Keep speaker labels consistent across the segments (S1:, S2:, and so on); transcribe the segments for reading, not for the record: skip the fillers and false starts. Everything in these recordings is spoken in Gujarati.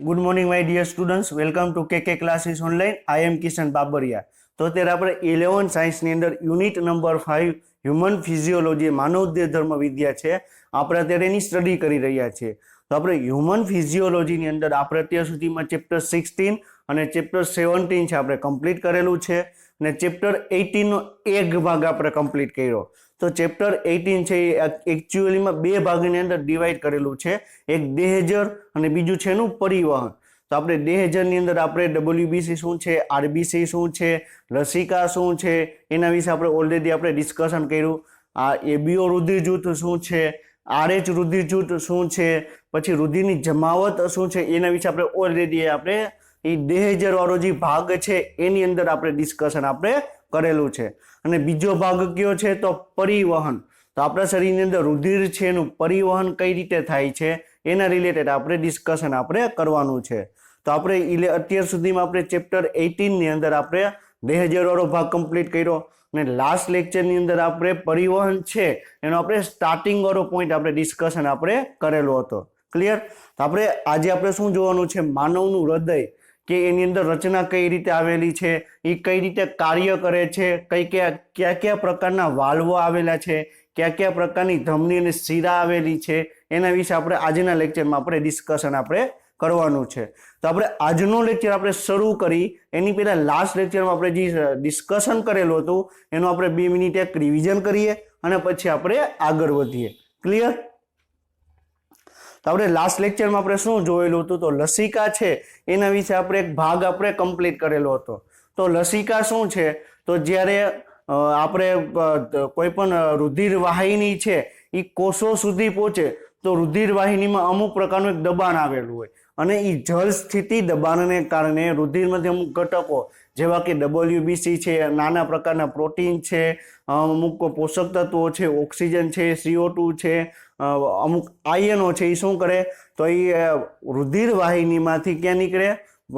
S1: Good morning my dear students, welcome to K classes online. I am Kishan Babariya. तो અત્યારે આપણે 11 સાયન્સની અંદર યુનિટ નંબર 5 હ્યુમન ફિઝિયોલોજી માનવ દેહ ધર્મ વિદ્યા છે, આપણે અત્યારે એની સ્ટડી કરી રહ્યા છીએ। તો આપણે હ્યુમન ફિઝિયોલોજીની અંદર આપણે અત્યાર સુધીમાં ચેપ્ટર 16 અને ચેપ્ટર 17 છે આપણે કમ્પ્લીટ કરેલું છે અને ચેપ્ટર 18 નો એક ભાગ આપણે કમ્પ્લીટ કર્યો। તો ચેપ્ટર 18 છે એ એકચ્યુઅલીમાં બે ભાગની અંદર ડિવાઈડ કરેલું છે, એક દેહજર અને બીજું છે એનું પરિવહન। તો આપણે દેહજરની અંદર આપણે ડબલ્યુબીસી શું છે, આરબીસી શું છે, લસિકા શું છે, એના વિશે આપણે ઓલરેડી આપણે ડિસ્કશન કર્યું। આ એબીઓ રુધિર જૂથ શું છે, આરએચ રુધિર જૂથ શું છે, પછી રુધિરની જમાવટ શું છે, એના વિશે આપણે ઓલરેડી આપણે એ દેહજર વાળો જે ભાગ છે એની અંદર આપણે ડિસ્કશન આપણે કરેલું છે। અને બીજો ભાગ કયો છે તો પરિવહન। તો આપણા શરીરની અંદર રુધિર છે એનું પરિવહન કઈ રીતે થાય છે એના રિલેટેડ આપણે ડિસ્કશન આપણે કરવાનું છે। તો આપણે અત્યાર સુધીમાં આપણે ચેપ્ટર 18 ની અંદર આપણે દેહજર વાળો ભાગ કમ્પ્લીટ કર્યો અને લાસ્ટ લેક્ચરની અંદર આપણે પરિવહન છે એનો આપણે સ્ટાર્ટિંગ વાળો પોઈન્ટ આપણે ડિસ્કશન આપણે કરેલો હતો। ક્લિયર? તો આપણે આજે આપણે શું જોવાનું છે, માનવનું હૃદય કે એની અંદર રચના કઈ રીતે આવેલી છે, એ કઈ રીતે કાર્ય કરે છે, કયા કયા પ્રકારના વાલ્વો આવેલા છે, કયા પ્રકારની ધમની અને શિરા આવેલી છે, એના વિશે આપણે આજના લેક્ચરમાં આપણે ડિસ્કશન આપણે કરવાનું છે। તો આપણે આજનો લેક્ચર આપણે શરૂ કરી એની પહેલા લાસ્ટ લેક્ચરમાં આપણે જે ડિસ્કશન કરેલું હતું એનું આપણે 2 મિનિટ એક રિવિઝન કરીએ અને પછી આપણે આગળ વધીએ। ક્લિયર? તો આપણે લાસ્ટ લેક્ચરમાં આપણે શું જોયેલું હતું, તો લસિકા છે એના વિશે આપણે એક ભાગ આપણે કમ્પ્લીટ કરેલો હતો। તો લસિકા શું છે, તો જ્યારે આપણે કોઈ પણ રુધિર વાહિની છે એ કોષો સુધી પહોંચે તો રુધિર વાહિનીમાં અમુક પ્રકારનું એક દબાણ આવેલું હોય અને એ જળ સ્થિતિ દબાણને કારણે રુધિરમાંથી અમુક ઘટકો જેવા કે ડબલ્યુબીસી છે, નાના પ્રકારના પ્રોટીન છે, અમુક પોષક તત્વો છે, ઓક્સિજન છે, CO2 છે, અમુક આયનો છે, એ શું કરે તો એ રુધિર વાહિનીમાંથી ક્યાં નીકળે,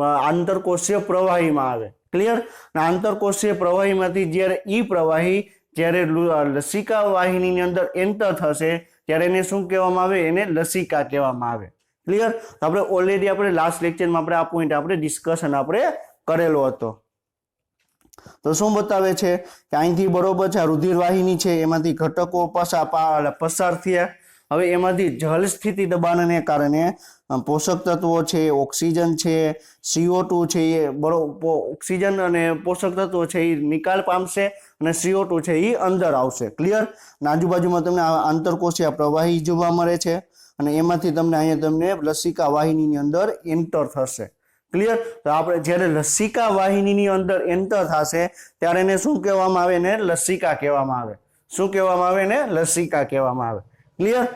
S1: આંતરકોષીય પ્રવાહીમાં આવે। ક્લિયર? આંતરકોષીય પ્રવાહીમાંથી જ્યારે ઈ પ્રવાહી જ્યારે લસિકા વાહિનીની અંદર એન્ટર થશે ત્યારે એને શું કહેવામાં આવે, એને લસિકા કહેવામાં આવે। ક્લિયર? તો આપણે ઓલરેડી આપણે લાસ્ટ લેક્ચરમાં આપણે આ પોઈન્ટ આપણે ડિસ્કશન આપણે કરેલો હતો। તો શું બતાવે છે કે અહીંથી બરોબર છે, આ રુધિર વાહિની છે એમાંથી ઘટકો પસાર થયા। હવે એમાંથી જળ સ્થિતિ દબાણને કારણે પોષક તત્વો છે, ઓક્સિજન છે, CO2 છે, એ બરોબર ઓક્સિજન અને પોષક તત્વો છે એ નિકાલ પામશે અને CO2 છે એ અંદર આવશે। ક્લિયર? આજુબાજુમાં તમને આંતરકોષીય પ્રવાહી જોવા મળે છે અને એમાંથી તમને અહીંયા તમને લસિકા વાહિનીની અંદર એન્ટર થશે। ક્લિયર? તો આપણે જ્યારે લસિકા વાહિનીની અંદર એન્ટર થશે ત્યારે એને શું કહેવામાં આવે, એને લસિકા કહેવામાં આવે। શું કહેવામાં આવે? એને લસિકા કહેવામાં આવે। ક્લિયર?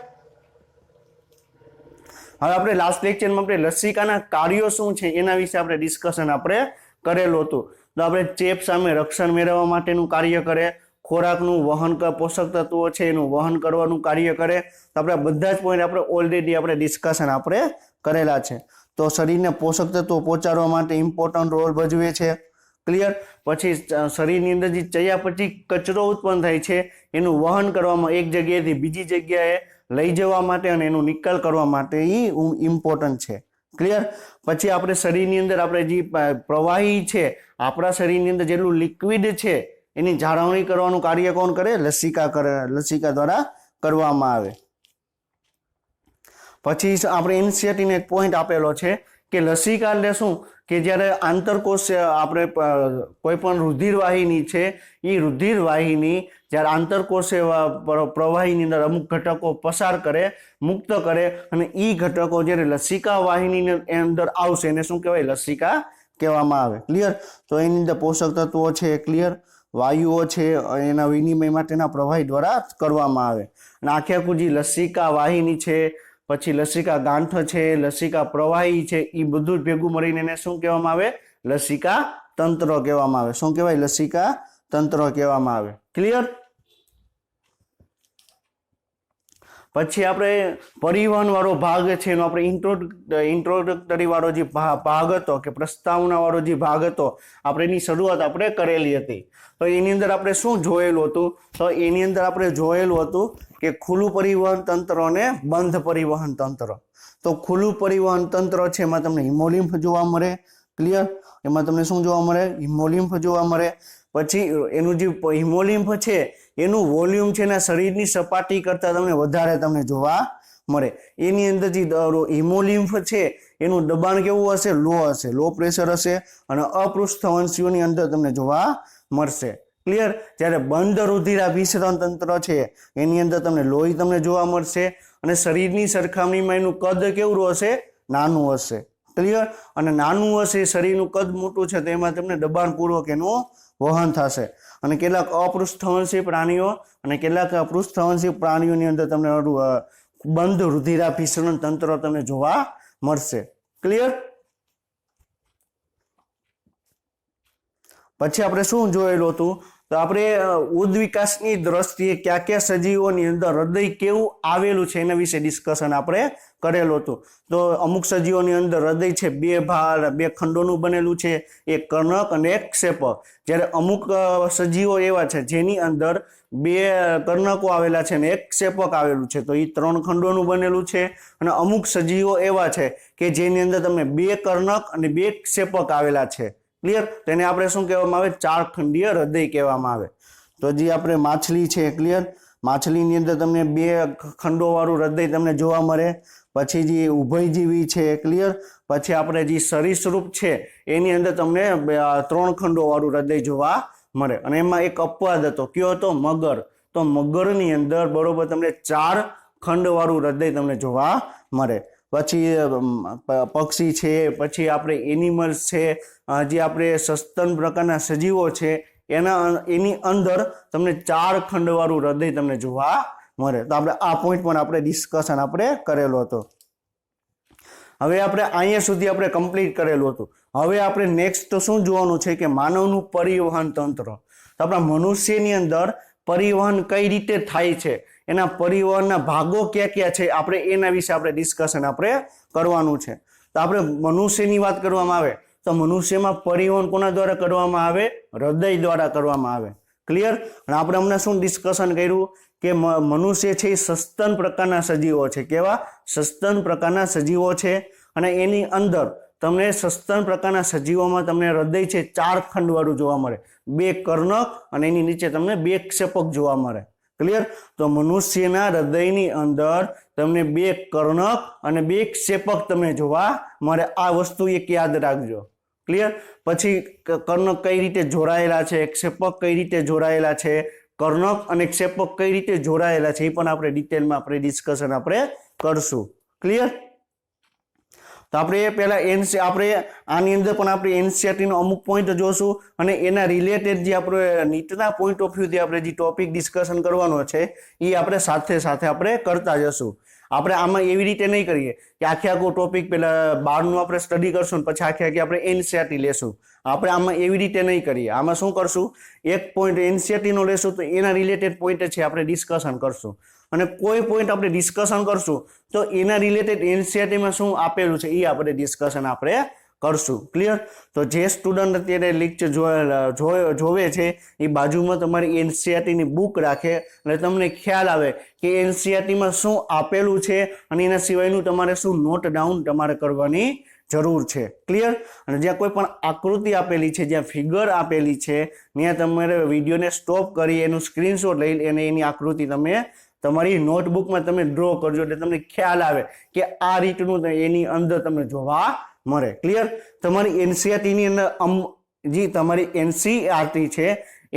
S1: હવે આપણે લાસ્ટ લેક્ચરમાં આપણે લસિકાના કાર્યો શું છે એના વિશે આપણે ડિસ્કશન આપણે કરેલું હતું। તો આપણે ચેપ સામે રક્ષણ મેળવવા માટેનું કાર્ય કરે, ખોરાકનું વહન, પોષક તત્વો છે એનું વહન કરવાનું કાર્ય કરે। તો આપણે બધા જ પોઈન્ટ આપણે ઓલરેડી આપણે ડિસ્કશન આપણે કરેલા છે। તો શરીરને પોષક તત્વો પહોંચાડવા માટે ઇમ્પોર્ટન્ટ રોલ ભજવે છે। ક્લિયર? પછી શરીરની અંદર જે ચયાપચય કચરો ઉત્પન્ન થાય છે એનું વહન કરવામાં એક જગ્યાએથી બીજી જગ્યાએ લઈ જવા માટે અને એનો નિકાલ કરવા માટે એ ઇમ્પોર્ટન્ટ છે। ક્લિયર? પછી આપણે શરીરની અંદર આપણે જે પ્રવાહી છે, આપણા શરીરની અંદર જેટલું લિક્વિડ છે એની જાળવણી કરવાનું કાર્ય કોણ કરે? લસિકા કરે, લસિકા દ્વારા કરવામાં આવે। પછી આપણે એનસીઈઆરટીનો એક પોઈન્ટ આપેલો છે કે લસિકા એટલે શું કે જ્યારે આંતરકોષ આપણે કોઈ પણ રુધિર વાહિની છે એ રુધિર વાહિની જ્યારે આંતરકોષીય પ્રવાહીની અંદર અમુક ઘટકો પસાર કરે, મુક્ત કરે અને એ ઘટકો જ્યારે લસિકા વાહિનીની અંદર આવશે એને શું કહેવાય? લસિકા કહેવામાં આવે। ક્લિયર? તો એની અંદર પોષક તત્વો છે, ક્લિયર, વાયુઓ છે, એના વિનિમય માટેના પ્રવાહી દ્વારા કરવામાં આવે અને આખે આખું જે લસિકા વાહિની છે, પછી લસિકા ગાંઠ છે, લસિકા પ્રવાહી છે, એ બધું જ ભેગું મળીને એને શું કહેવામાં આવે? લસિકા તંત્ર કહેવામાં આવે। શું કહેવાય? લસિકા તંત્ર કહેવામાં આવે। ક્લિયર? પછી આપણે પરિવહન વાળો ભાગ છે એનો આપણે ઇન્ટ્રોડક્ટરી વાળો જે ભાગ હતો કે પ્રસ્તાવના વાળો જે ભાગ હતો આપણે એની શરૂઆત આપણે કરેલી હતી। તો એની અંદર આપણે શું જોયેલું હતું, તો એની અંદર આપણે જોયેલું હતું કે ખુલ્લું પરિવહન તંત્ર અને બંધ પરિવહન તંત્ર. તો ખુલ્લું પરિવહન તંત્ર છે એમાં તમને હિમોલિમ્ફ જોવા મળે. ક્લિયર? એમાં તમને શું જોવા મળે? હિમોલિમ્ફ જોવા મળે. પછી એનું જે હિમોલિમ્ફ છે એનું વોલ્યુમ છે એના શરીરની સપાટી કરતાં તમને વધારે તમને જોવા મળે. એની અંદર જે હિમોલિમ્ફ છે એનું દબાણ કેવું હશે? લો હશે, લો પ્રેશર હશે અને અપૃષ્ઠવંશીઓની અંદર તમને જોવા મળશે. ક્લિયર? જ્યારે બંધ રુધિરાભિસરણ તંત્ર છે એની અંદર તમને લોહી તમને જોવા મળશે અને શરીરની સરખામણીમાં એનું કદ કેવું હશે? નાનું હશે. ક્લિયર? અને નાનું હશે, શરીરનું કદ મોટું છે તો એમાં તમને દબાણપૂર્વક એનું વહન થશે. અને કેટલાક અપૃષ્ઠવંશી પ્રાણીઓ અને કેટલાક પૃષ્ઠવંશી પ્રાણીઓની અંદર તમને બંધ રુધિરાભિસરણ તંત્ર તમને જોવા મળશે. ક્લિયર? પછી આપણે શું જોયેલું હતું? તો આપણે ઉદ્વિકાસની દ્રષ્ટિએ કયા કયા સજીવોની અંદર હૃદય કેવું આવેલું છે એના વિશે ડિસ્કશન આપણે કરેલું હતું. તો અમુક સજીવોની અંદર હૃદય છે બે ભાગ, બે ખંડોનું બનેલું છે, એક કર્ણક અને એક ક્ષેપક. જ્યારે અમુક સજીવો એવા છે જેની અંદર બે કર્ણકો આવેલા છે અને એક ક્ષેપક આવેલું છે, તો એ 3 ખંડોનું બનેલું છે. અને અમુક સજીવો એવા છે કે જેની અંદર તમને બે કર્ણક અને બે ક્ષેપક આવેલા છે. ક્લિયર? તેને આપણે શું કહેવામાં આવે? 4 ખંડીય હૃદય કહેવામાં આવે. તો જે આપણે માછલી છે, ક્લિયર, માછલીની અંદર તમને બે ખંડો વાળું હૃદય તમને જોવા મળે. પછી જે ઉભયજીવી છે, ક્લિયર, પછી આપણે જે સરીસૃપ છે એની અંદર તમને 3 ખંડો વાળું હૃદય જોવા મળે. અને એમાં એક અપવાદ હતો. કયો હતો? મગર. તો મગરની અંદર બરોબર તમને 4 ખંડ વાળું હૃદય તમને જોવા મળે. પછી પક્ષી છે, પછી આપણે એનિમલ્સ છે, જે આપણે સસ્તન પ્રકારના સજીવો છે એની અંદર તમને 4 ખંડવાળું હૃદય તમને જોવા મળે. તો આપણે આ પોઈન્ટ પણ આપણે ડિસ્કશન આપણે કરેલો હતો. હવે આપણે અહીંયા સુધી આપણે કમ્પ્લીટ કરેલું હતું. હવે આપણે નેક્સ્ટ તો શું જોવાનું છે કે માનવનું પરિવહન તંત્ર. તો આપણા મનુષ્યની અંદર પરિવહન કઈ રીતે થાય છે, એના પરિવહનના ભાગો ક્યાં ક્યાં છે, આપણે એના વિશે આપણે ડિસ્કશન આપણે કરવાનું છે. તો આપણે મનુષ્યની વાત કરવામાં આવે તો મનુષ્યમાં પરિવહન કોના દ્વારા કરવામાં આવે? હૃદય દ્વારા કરવામાં આવે. ક્લિયર? અને આપણે હમણાં શું ડિસ્કશન કર્યું કે મનુષ્ય છે એ સસ્તન પ્રકારના સજીવો છે. કેવા? સસ્તન પ્રકારના સજીવો છે. અને એની અંદર તમને સસ્તન પ્રકારના સજીવોમાં તમને હૃદય છે 4 ખંડવાળું જોવા મળે, 2 કર્ણક અને એની નીચે તમને 2 ક્ષેપક જોવા મળે. ક્લિયર? તો મનુષ્યના હૃદયની અંદર તમને 2 કર્ણક અને 2 ક્ષેપક તમને જોવા મળે. આ વસ્તુ એક યાદ રાખજો. ક્લિયર? પછી કર્ણક કઈ રીતે જોડાયેલા છે, ક્ષેપક કઈ રીતે જોડાયેલા છે, કર્ણક અને ક્ષેપક કઈ રીતે જોડાયેલા છે એ પણ આપણે ડિટેલમાં આપણે ડિસ્કશન આપણે કરશું. ક્લિયર? તો આપણે પહેલા આપણે આની અંદર પણ આપણે એનસીઈઆરટીનો અમુક પોઈન્ટ જોશું અને એના રિલેટેડ જે આપણે નીટના પોઈન્ટ ઓફ વ્યૂથી આપણે જે ટોપિક ડિસ્કશન કરવાનો છે એ આપણે સાથે સાથે આપણે કરતા જશું. આપણે આમાં એવી રીતે નહીં કરીએ કે આખો ટોપિક પહેલા 12નું આપણે સ્ટડી કરશું પછી આખી આપણે એનસીઈઆરટી લેશું. આપણે આમાં એવી રીતે નહીં કરીએ. આમાં શું કરશું? એક પોઈન્ટ એનસીઈઆરટીનો લેશું તો એના રિલેટેડ પોઈન્ટ છે આપણે ડિસ્કશન કરશું. અને કોઈ પોઈન્ટ આપણે ડિસ્કશન કરશું તો એના રિલેટેડ એનસીઈઆરટીમાં શું આપેલું છે એ આપણે ડિસ્કશન આપણે કરશું. ક્લિયર? તો જે સ્ટુડન્ટ અત્યારે લેક્ચર જોવે છે એ બાજુમાં તમારી એનસીઈઆરટીની બુક રાખે એટલે તમને ખ્યાલ આવે કે એનસીઈઆરટીમાં શું આપેલું છે અને એના સિવાયનું તમારે શું નોટ ડાઉન તમારે કરવાની જરૂર છે. ક્લિયર? અને જ્યાં કોઈ પણ આકૃતિ આપેલી છે, જ્યાં ફિગર આપેલી છે ત્યાં તમારે વિડીયોને સ્ટોપ કરી એનું સ્ક્રીનશોટ લઈ અને એની આકૃતિ તમે તમારી નોટબુકમાં તમે ડ્રો કરજો એટલે તમને ખ્યાલ આવે કે આ રીતનું એની અંદર તમને જોવા મળે. ક્લિયર? તમારી એનસીઈઆરટીની અંદર જે તમારી એનસીઈઆરટી છે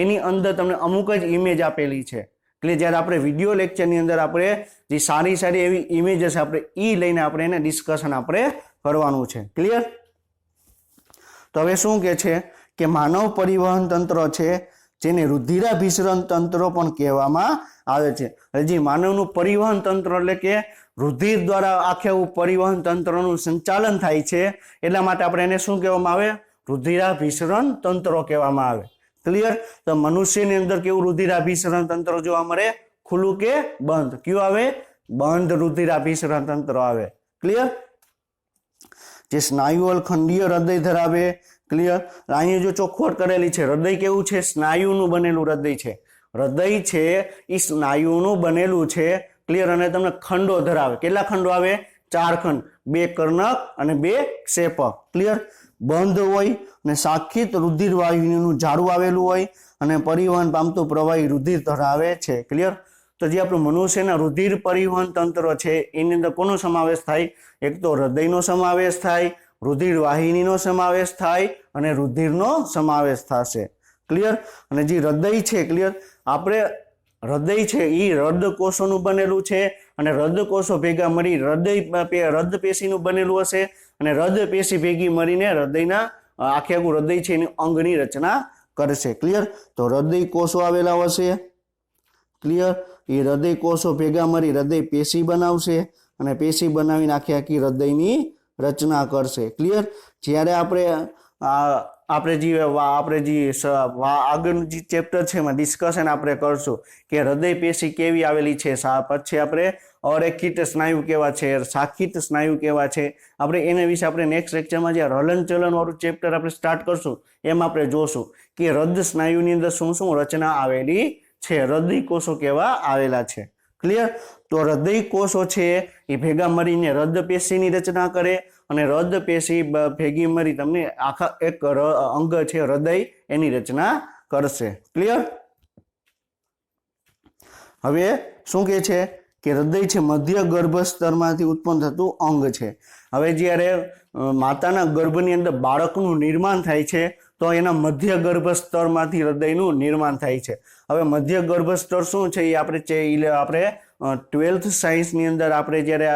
S1: એની અંદર તમને અમુક જ ઇમેજ આપેલી છે. એટલે જ્યારે આપણે વિડીયો લેક્ચરની અંદર આપણે જે સારી સારી એવી ઇમેજીસ આપણે લઈને આપણે એને ડિસ્કશન આપણે કરવાનું છે. ક્લિયર? તો હવે શું કે છે કે માનવ પરિવહન તંત્ર છે જેને રુધિરાભિસરણ તંત્ર પણ કહેવામાં આવે છે. જે માનવનું પરિવહન તંત્ર એટલે કે રુધિર દ્વારા આખું પરિવહન તંત્રનું સંચાલન થાય છે એટલા માટે આપણે એને શું કહેવામાં આવે? રુધિરાભિસરણ તંત્ર કહેવામાં આવે. ક્લિયર? તો મનુષ્યની અંદર કેવું રુધિરાભિસરણ તંત્ર જોવા મળે? ખુલ્લું કે બંધ? કયું આવે? બંધ રુધિરાભિસરણ તંત્ર આવે. ક્લિયર? જે સ્નાયુઅલ ખંડીય હૃદય ધરાવે. ક્લિયર? અહીંયા જો ચોખવટ કરેલી છે હૃદય કેવું છે? સ્નાયુનું બનેલું હૃદય છે. હૃદય છે એ સ્નાયુનું બનેલું છે, ક્લિયર, અને તમને ખંડો ધરાવે. કેટલા ખંડો આવે? 4 ખંડ, 2 કર્ણક અને 2 ક્ષેપક, ક્લિયર. બંધ હોય અને શાખિત રુધિર વાહિનીનું જાળું આવેલું હોય અને પરિવહન પામતું પ્રવાહી રુધિર ધરાવે છે, ક્લિયર. તો જે આપણું મનુષ્યના રુધિર પરિવહન તંત્ર છે એની અંદર કોનો સમાવેશ થાય? એક તો હૃદયનો સમાવેશ થાય, રુધિર વાહિનીનો સમાવેશ થાય અને રુધિરનો સમાવેશ થશે, ક્લિયર. અને જે હૃદય છે, ક્લિયર, આપણે હૃદય છે એ હૃદકોષોનું બનેલું છે અને હૃદકોષો ભેગા મળી હૃદય પેશીનું બનેલું હશે અને હૃદય પેશી ભેગી મળીને હૃદયના આખે આખું હૃદય છે એની અંગની રચના કરશે, ક્લિયર. તો હૃદય કોષો આવેલા હશે, ક્લિયર. એ હૃદય કોષો ભેગા મળી હૃદય પેશી બનાવશે અને પેશી બનાવીને આખી આખી હૃદયની રચના કરશે, ક્લિયર. જ્યારે આપણે જે આગળનું જે ચેપ્ટર છે એમાં ડિસ્કશન આપણે કરશું કે હૃદય પેશી કેવી આવેલી છે, પછી આપણે અરેખિત સ્નાયુ કેવા છે, શાખિત સ્નાયુ કેવા છે, આપણે એના વિશે આપણે નેક્સ્ટ લેક્ચરમાં જે હલનચલન વાળું ચેપ્ટર આપણે સ્ટાર્ટ કરશું એમાં આપણે જોશું કે હૃદય સ્નાયુની અંદર શું શું રચના આવેલી છે, હૃદય કોષો કેવા આવેલા છે, ક્લિયર. તો હૃદય કોષો છે એ ભેગા મળીને હૃદય પેશીની રચના કરે અને હૃદય પેશી ભેગી મળી તમને આખા એક અંગ છે હૃદય એની રચના કરશે, ક્લિયર. હવે શું કહે છે કે હૃદય છે મધ્ય ગર્ભસ્તરમાંથી ઉત્પન્ન થતું અંગ છે. હવે જ્યારે માતાના ગર્ભની અંદર બાળકનું નિર્માણ થાય છે તો એના મધ્ય ગર્ભસ્તરમાંથી હૃદયનું નિર્માણ થાય છે. હવે મધ્ય ગર્ભસ્તર શું છે એ આપણે 12th સાયન્સની અંદર આપણે જ્યારે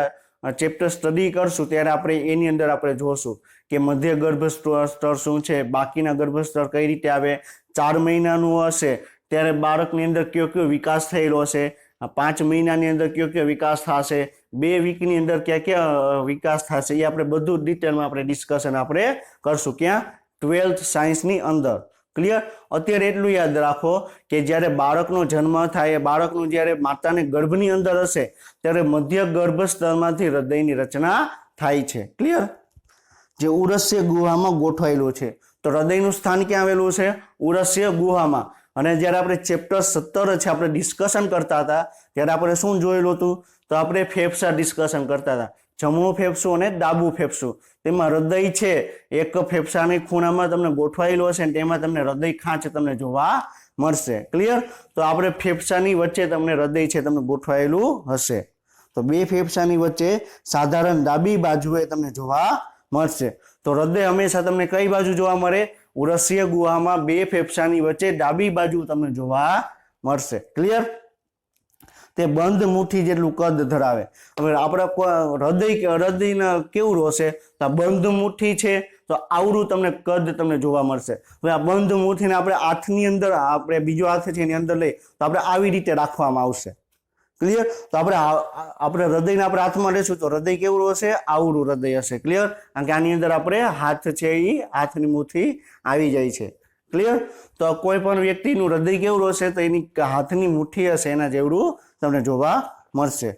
S1: ચેપ્ટર સ્ટડી કરશું ત્યારે આપણે એની અંદર આપણે જોશું કે મધ્ય ગર્ભસ્તર શું છે, બાકીના ગર્ભસ્તર કઈ રીતે આવે, 4 મહિનાનું હશે ત્યારે બાળકની અંદર કયો વિકાસ થયેલો હશે, 5 મહિનાની અંદર કયો વિકાસ થશે, 2 વીકની અંદર ક્યાં વિકાસ થશે, એ આપણે બધું ડિટેલમાં આપણે ડિસ્કશન આપણે કરશું. ક્યાં? 12th સાયન્સની અંદર, ક્લિયર. અત્યારે એટલું યાદ રાખો કે જ્યારે બાળકનો જન્મ થાય, બાળકનું જ્યારે માતાને ગર્ભની અંદર હશે ત્યારે મધ્ય ગર્ભસ્તરમાંથી હૃદયની રચના થાય છે, ક્લિયર. જે ઉરસ્ય ગુહામાં ગોઠવાયેલું છે. તો હૃદયનું સ્થાન ક્યાં આવેલું છે? ઉરસ્ય ગુહામાં. અને જ્યારે આપણે ચેપ્ટર 17 છે આપણે ડિસ્કશન કરતા હતા ત્યારે આપણે શું જોયેલું હતું? તો આપણે ફેફસા ડિસ્કશન કરતા હતા, જમણું ફેફસું અને ડાબું ફેફસું. તેમાં હૃદય છે એક ફેફસાની ખૂણામાં તમને ગોઠવાયેલું હશે ને તેમાં તમને હૃદય ખાંચ તમને જોવા મળશે, ક્લિયર. તો આપણે ફેફસાની વચ્ચે તમને હૃદય છે તમને ગોઠવાયેલું હશે. તો 2 ફેફસાની વચ્ચે સાધારણ ડાબી બાજુએ તમને જોવા મળશે. તો હૃદય હંમેશા તમને કઈ બાજુ જોવા મળે? ઉરસ્ય ગુહામાં 2 ફેફસાની વચ્ચે ડાબી બાજુ તમને જોવા મળશે, ક્લિયર. તે બંધ મુઠ્ઠી જેટલું કદ ધરાવે. હવે આપણે હૃદય કેવું હશે? તો આ બંધ મુઠ્ઠી છે તો આવડું તમને કદ તમને જોવા મળશે. હવે આ બંધ મુઠ્ઠીને આપણે હાથની અંદર, આપણે બીજો હાથ છે એની અંદર લઈ તો આપણે આવી રીતે રાખવામાં આવશે, ક્લિયર. તો આપણે હૃદયને આપણે હાથમાં લેશું તો હૃદય કેવું હશે? આવડું હૃદય હશે, ક્લિયર. કારણ કે આની અંદર આપણે હાથ છે એ હાથની મુઠ્ઠી આવી જાય છે, ક્લિયર. તો કોઈ પણ વ્યક્તિનું હૃદય કેવું હશે? તો એની હાથની મુઠ્ઠી હશે એના જેવડું તમને જોવા મળશે,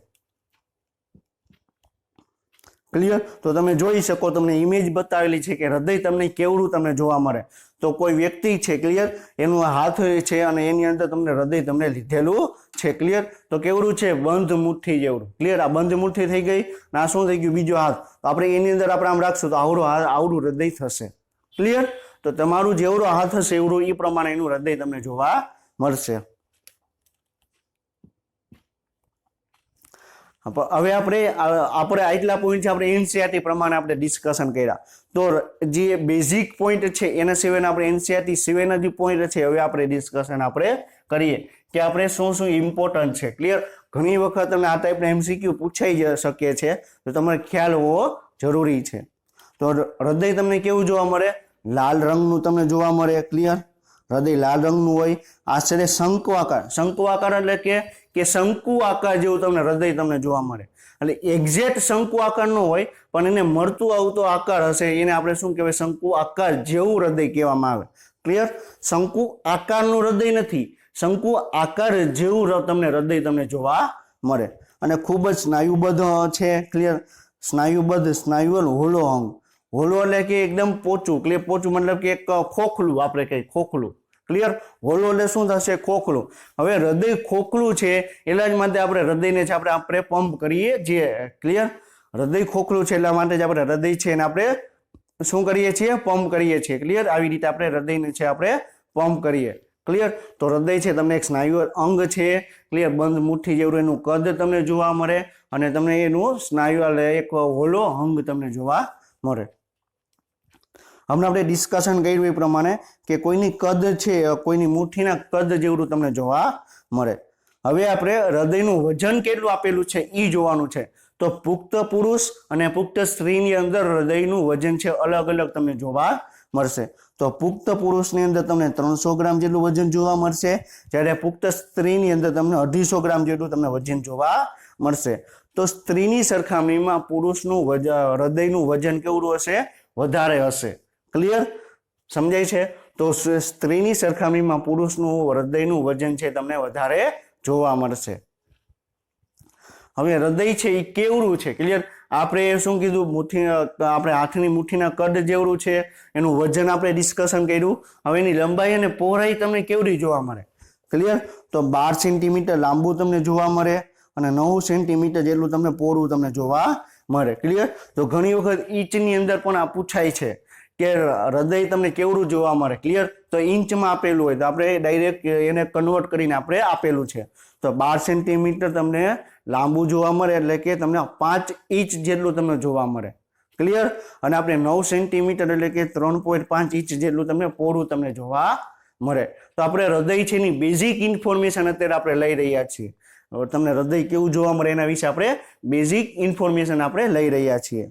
S1: ક્લિયર. તો તમે જોઈ શકો, તમને ઇમેજ બતાવેલી છે કે હૃદય તમને કેવડું તમને જોવા મળે. તો કોઈ વ્યક્તિ છે, ક્લિયર, એનું હાથ છે અને એની અંદર તમને હૃદય તમને લીધેલું છે, ક્લિયર. તો કેવડું છે? બંધ મુઠ્ઠી જેવડું, ક્લિયર. આ બંધ મુઠ્ઠી થઈ ગઈ અને આ શું થઈ ગયું? બીજો હાથ. તો આપણે એની અંદર આપણે આમ રાખશું તો આવડું હૃદય થશે, ક્લિયર. તો તમારું જેવડો હાથ હશે એવડું એ પ્રમાણે એનું હૃદય તમને જોવા મળશે. હવે આપણે આટલા પોઈન્ટ છે આપણે એનસીઆરટી પ્રમાણે આપણે ડિસ્કશન કર્યા. તો જે બેઝિક પોઈન્ટ છે એના સિવાયના આપણે એનસીઆરટી સિવાયના જે પોઈન્ટ છે હવે આપણે ડિસ્કશન આપણે કરીએ કે આપણે શું શું ઇમ્પોર્ટન્ટ છે, ક્લિયર. ઘણી વખત તમે આ ટાઈપના એમસીક્યુ પૂછાઈ શકે છે તો તમારે ખ્યાલ હોવો જરૂરી છે. તો હૃદય તમને કેવું જોવા મળે? લાલ રંગનું તમને જોવા મળે, ક્લિયર. હૃદય લાલ રંગનું હોય, આશરે શંકુ આકાર. શંકુ આકાર એટલે કે શંકુ આકાર જેવું તમને હૃદય તમને જોવા મળે. એટલે એક્ઝેક્ટ શંકુ આકાર નો હોય પણ એને મળતું આવતો આકાર હશે એને આપણે શું કહેવાય? શંકુ આકાર જેવું હૃદય કહેવામાં આવે, ક્લિયર. શંકુ આકારનું હૃદય નથી, શંકુ આકાર જેવું તમને હૃદય તમને જોવા મળે અને ખૂબ જ સ્નાયુબદ્ધ છે, ક્લિયર. સ્નાયુબદ્ધ, સ્નાયુઅલ હોલો અંગ. હોલો એટલે કે એકદમ પોચું, ક્લિયર. પોચું મતલબ કે એક ખોખલું, આપણે કહીએ ખોખલું, ક્લિયર. હોલો એટલે શું થશે? ખોખલું. હવે હૃદય ખોખલું છે એટલા જ માટે આપણે હૃદયને છે આપણે પંપ કરીએ છીએ. ક્લિયર. હૃદય ખોખલું છે એટલા માટે જ આપણે હૃદય છે એને આપણે શું કરીએ છીએ? પંપ કરીએ છીએ. ક્લિયર. આવી રીતે આપણે હૃદયને છે આપણે પંપ કરીએ. ક્લિયર. તો હૃદય છે તમને એક સ્નાયુ અંગ છે. ક્લિયર. બંધ મુઠ્ઠી જેવું એનું કદ તમને જોવા મળે અને તમને એનું સ્નાયુ એક હોલો અંગ તમને જોવા મળે. હમણાં આપણે ડિસ્કશન કર્યું એ પ્રમાણે કે કોઈની કદ છે કોઈની મુઠ્ઠીના કદ જેવડું તમને જોવા મળે. હવે આપણે હૃદયનું વજન કેટલું આપેલું છે એ જોવાનું છે. તો પુખ્ત પુરુષ અને પુખ્ત સ્ત્રીની અંદર હૃદયનું વજન છે અલગ અલગ તમને જોવા મળશે. તો પુખ્ત પુરુષની અંદર તમને 300 ગ્રામ જેટલું વજન જોવા મળશે, જ્યારે પુખ્ત સ્ત્રીની અંદર તમને 250 ગ્રામ જેટલું તમને વજન જોવા મળશે. તો સ્ત્રીની સરખામણીમાં પુરુષનું હૃદયનું વજન કેવડું હશે? વધારે હશે. ક્લિયર. સમજાય છે? તો સ્ત્રીની સરખામણીમાં પુરુષનું હૃદયનું વજન છે તમને વધારે જોવા મળશે. હવે હૃદય છે એ કેવડું છે? ક્લિયર. આપણે શું કીધું? મુઠ્ઠી આપણે હાથની મુઠ્ઠીના કદ જેવડું છે એનું વજન આપણે ડિસ્કશન કર્યું. હવે એની લંબાઈ અને પહોળાઈ તમને કેવડી જોવા મળે? ક્લિયર. તો 12 સેન્ટીમીટર લાંબુ તમને જોવા મળે અને 9 સેન્ટીમીટર જેટલું તમને પહોળું તમને જોવા મળે. ક્લિયર. તો ઘણી વખત ઇંચની અંદર પણ આ પૂછાય છે કે હૃદય તમને કેવડું જોવા મળે. ક્લિયર. તો ઇંચમાં આપેલું હોય તો આપણે ડાયરેક્ટ એને કન્વર્ટ કરીને આપણે આપેલું છે. તો 12 સેન્ટીમીટર તમને લાંબુ જોવા મળે એટલે કે તમને 5 ઇંચ જેટલું તમને જોવા મળે. ક્લિયર. અને આપણે 9 સેન્ટીમીટર એટલે કે 3.5 ઇંચ જેટલું તમને પહોળું તમને જોવા મળે. તો આપણે હૃદય છે એની બેઝિક ઇન્ફોર્મેશન અત્યારે આપણે લઈ રહ્યા છીએ. તમને હૃદય કેવું જોવા મળે એના વિશે આપણે બેઝિક ઇન્ફોર્મેશન આપણે લઈ રહ્યા છીએ.